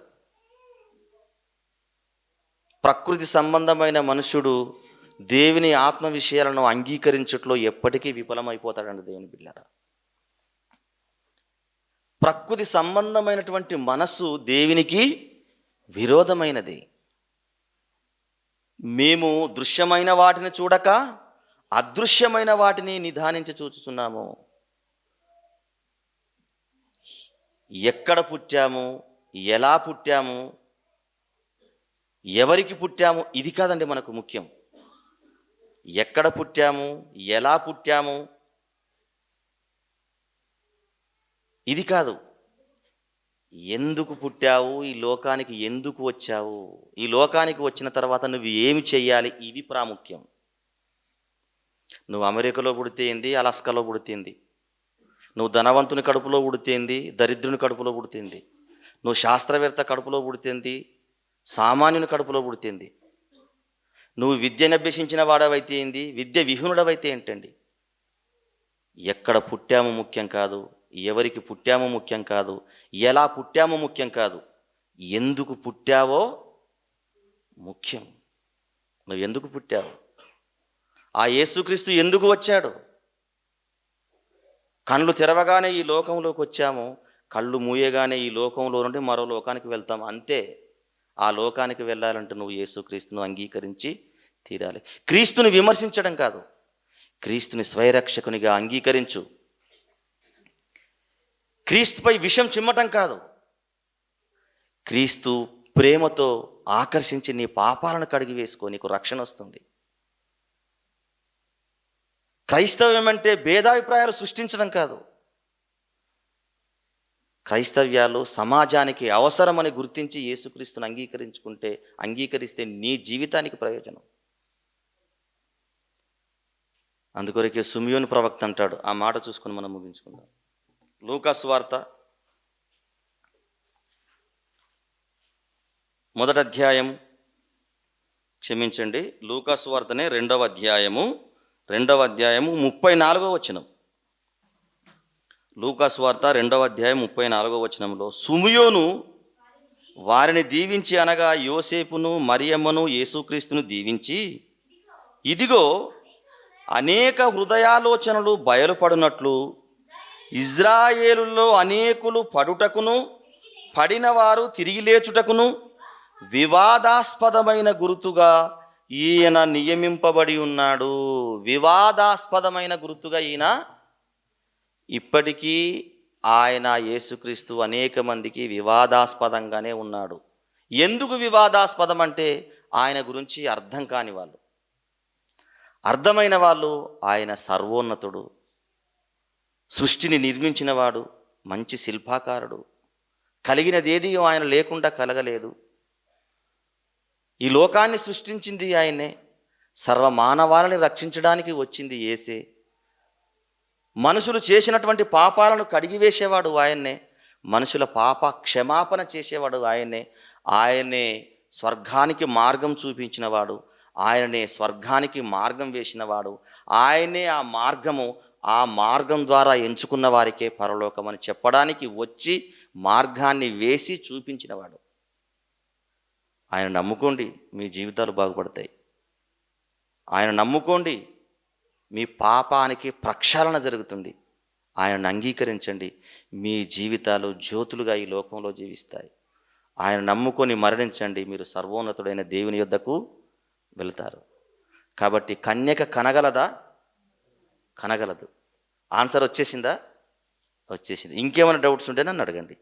ప్రకృతి సంబంధమైన మనుషుడు దేవుని ఆత్మ విషయాలను అంగీకరించట్లో ఎప్పటికీ విఫలమైపోతాడండి దేవుని బిడ్డలారా. ప్రకృతి సంబంధమైనటువంటి మనస్సు దేవునికి విరోధమైనది. మేము దృశ్యమైన వాటిని చూడక అదృశ్యమైన వాటిని నిదానించి చూచుచున్నాము. ఎక్కడ పుట్టాము, ఎలా పుట్టాము, ఎవరికి పుట్టాము, ఇది కాదండి మనకు ముఖ్యం. ఎక్కడ పుట్టాము, ఎలా పుట్టాము, ఇది కాదు. ఎందుకు పుట్టావు, ఈ లోకానికి ఎందుకు వచ్చావు, ఈ లోకానికి వచ్చిన తర్వాత నువ్వు ఏమి చెయ్యాలి, ఇవి ప్రాముఖ్యం. నువ్వు అమెరికాలో పుడితేంది, అలాస్కాలో పుడితేంది, నువ్వు ధనవంతుని కడుపులో పుడితేంది, దరిద్రుని కడుపులో పుడితేంది, నువ్వు శాస్త్రవేత్త కడుపులో పుడితేంది, సామాన్యుని కడుపులో పుడితేంది, నువ్వు విద్యను అభ్యసించిన వాడవైతే ఏంది, విద్య విహీనుడవైతే ఏంటండి. ఎక్కడ పుట్టాము ముఖ్యం కాదు, ఎవరికి పుట్టామో ముఖ్యం కాదు, ఎలా పుట్టామో ముఖ్యం కాదు, ఎందుకు పుట్టావో ముఖ్యం. నువ్వు ఎందుకు పుట్టావు, ఆ యేసుక్రీస్తు ఎందుకు వచ్చాడు. కళ్ళు తెరవగానే ఈ లోకంలోకి వచ్చాము, కళ్ళు మూయగానే ఈ లోకంలో నుండి మరో లోకానికి వెళ్తాము, అంతే. ఆ లోకానికి వెళ్ళాలంటే నువ్వు యేసుక్రీస్తును అంగీకరించి తీరాలి. క్రీస్తుని విమర్శించడం కాదు, క్రీస్తుని స్వయరక్షకునిగా అంగీకరించు. క్రీస్తుపై విషం చిమ్మటం కాదు, క్రీస్తు ప్రేమతో ఆకర్షించి నీ పాపాలను కడిగి వేసుకో, నీకు రక్షణ వస్తుంది. క్రైస్తవ్యం అంటే భేదాభిప్రాయాలు సృష్టించడం కాదు. క్రైస్తవ్యాలు సమాజానికి అవసరమని గుర్తించి యేసుక్రీస్తుని అంగీకరిస్తే నీ జీవితానికి ప్రయోజనం. అందుకొరకే సుమియోను ప్రవక్త అంటాడు. ఆ మాట చూసుకొని మనం ముగించుకుందాం. లూకా సువార్త మొదటి అధ్యాయం, క్షమించండి, లూకా సువార్తనే 2వ అధ్యాయము 34వ వచనం. లూకా సువార్త 2వ అధ్యాయం 34వ వచనంలో, సుమియోను వారిని దీవించి, అనగా యోసేపును మరియమ్మను యేసుక్రీస్తును దీవించి, ఇదిగో అనేక హృదయాలోచనలు బయలుపడినట్లు ఇజ్రాయేలులో అనేకులు పడుటకును పడిన వారు తిరిగి లేచుటకును వివాదాస్పదమైన గుర్తుగా ఈయన నియమింపబడి ఉన్నాడు. వివాదాస్పదమైన గుర్తుగా ఈయన ఇప్పటికీ ఆయన యేసుక్రీస్తు అనేక మందికి వివాదాస్పదంగానే ఉన్నాడు. ఎందుకు వివాదాస్పదం అంటే ఆయన గురించి అర్థం కాని వాళ్ళు. అర్థమైన వాళ్ళు, ఆయన సర్వోన్నతుడు, సృష్టిని నిర్మించినవాడు, మంచి శిల్పాకారుడు, కలిగినదేది ఆయన లేకుండా కలగలేదు. ఈ లోకాన్ని సృష్టించింది ఆయనే, సర్వమానవాళిని రక్షించడానికి వచ్చింది యేసే, మనుషులు చేసినటువంటి పాపాలను కడిగివేసేవాడు ఆయన్నే, మనుషుల పాప క్షమాపణ చేసేవాడు ఆయన్నే, ఆయనే స్వర్గానికి మార్గం చూపించినవాడు, ఆయననే స్వర్గానికి మార్గం వేసినవాడు, ఆయనే ఆ మార్గం ద్వారా ఎంచుకున్న వారికే పరలోకం అని చెప్పడానికి వచ్చి మార్గాన్ని వేసి చూపించినవాడు. ఆయన నమ్ముకోండి, మీ జీవితాలు బాగుపడతాయి. ఆయన నమ్ముకోండి, మీ పాపానికి ప్రక్షాళన జరుగుతుంది. ఆయనను అంగీకరించండి, మీ జీవితాలు జ్యోతులుగా ఈ లోకంలో జీవిస్తాయి. ఆయన నమ్ముకొని మరణించండి, మీరు సర్వోన్నతుడైన దేవుని యొద్దకు వెళతారు. కాబట్టి కన్యక కనగలదా? కనగలదు. ఆన్సర్ వచ్చేసిందా? వచ్చేసింది. ఇంకేమైనా డౌట్స్ ఉంటే నన్ను అడగండి.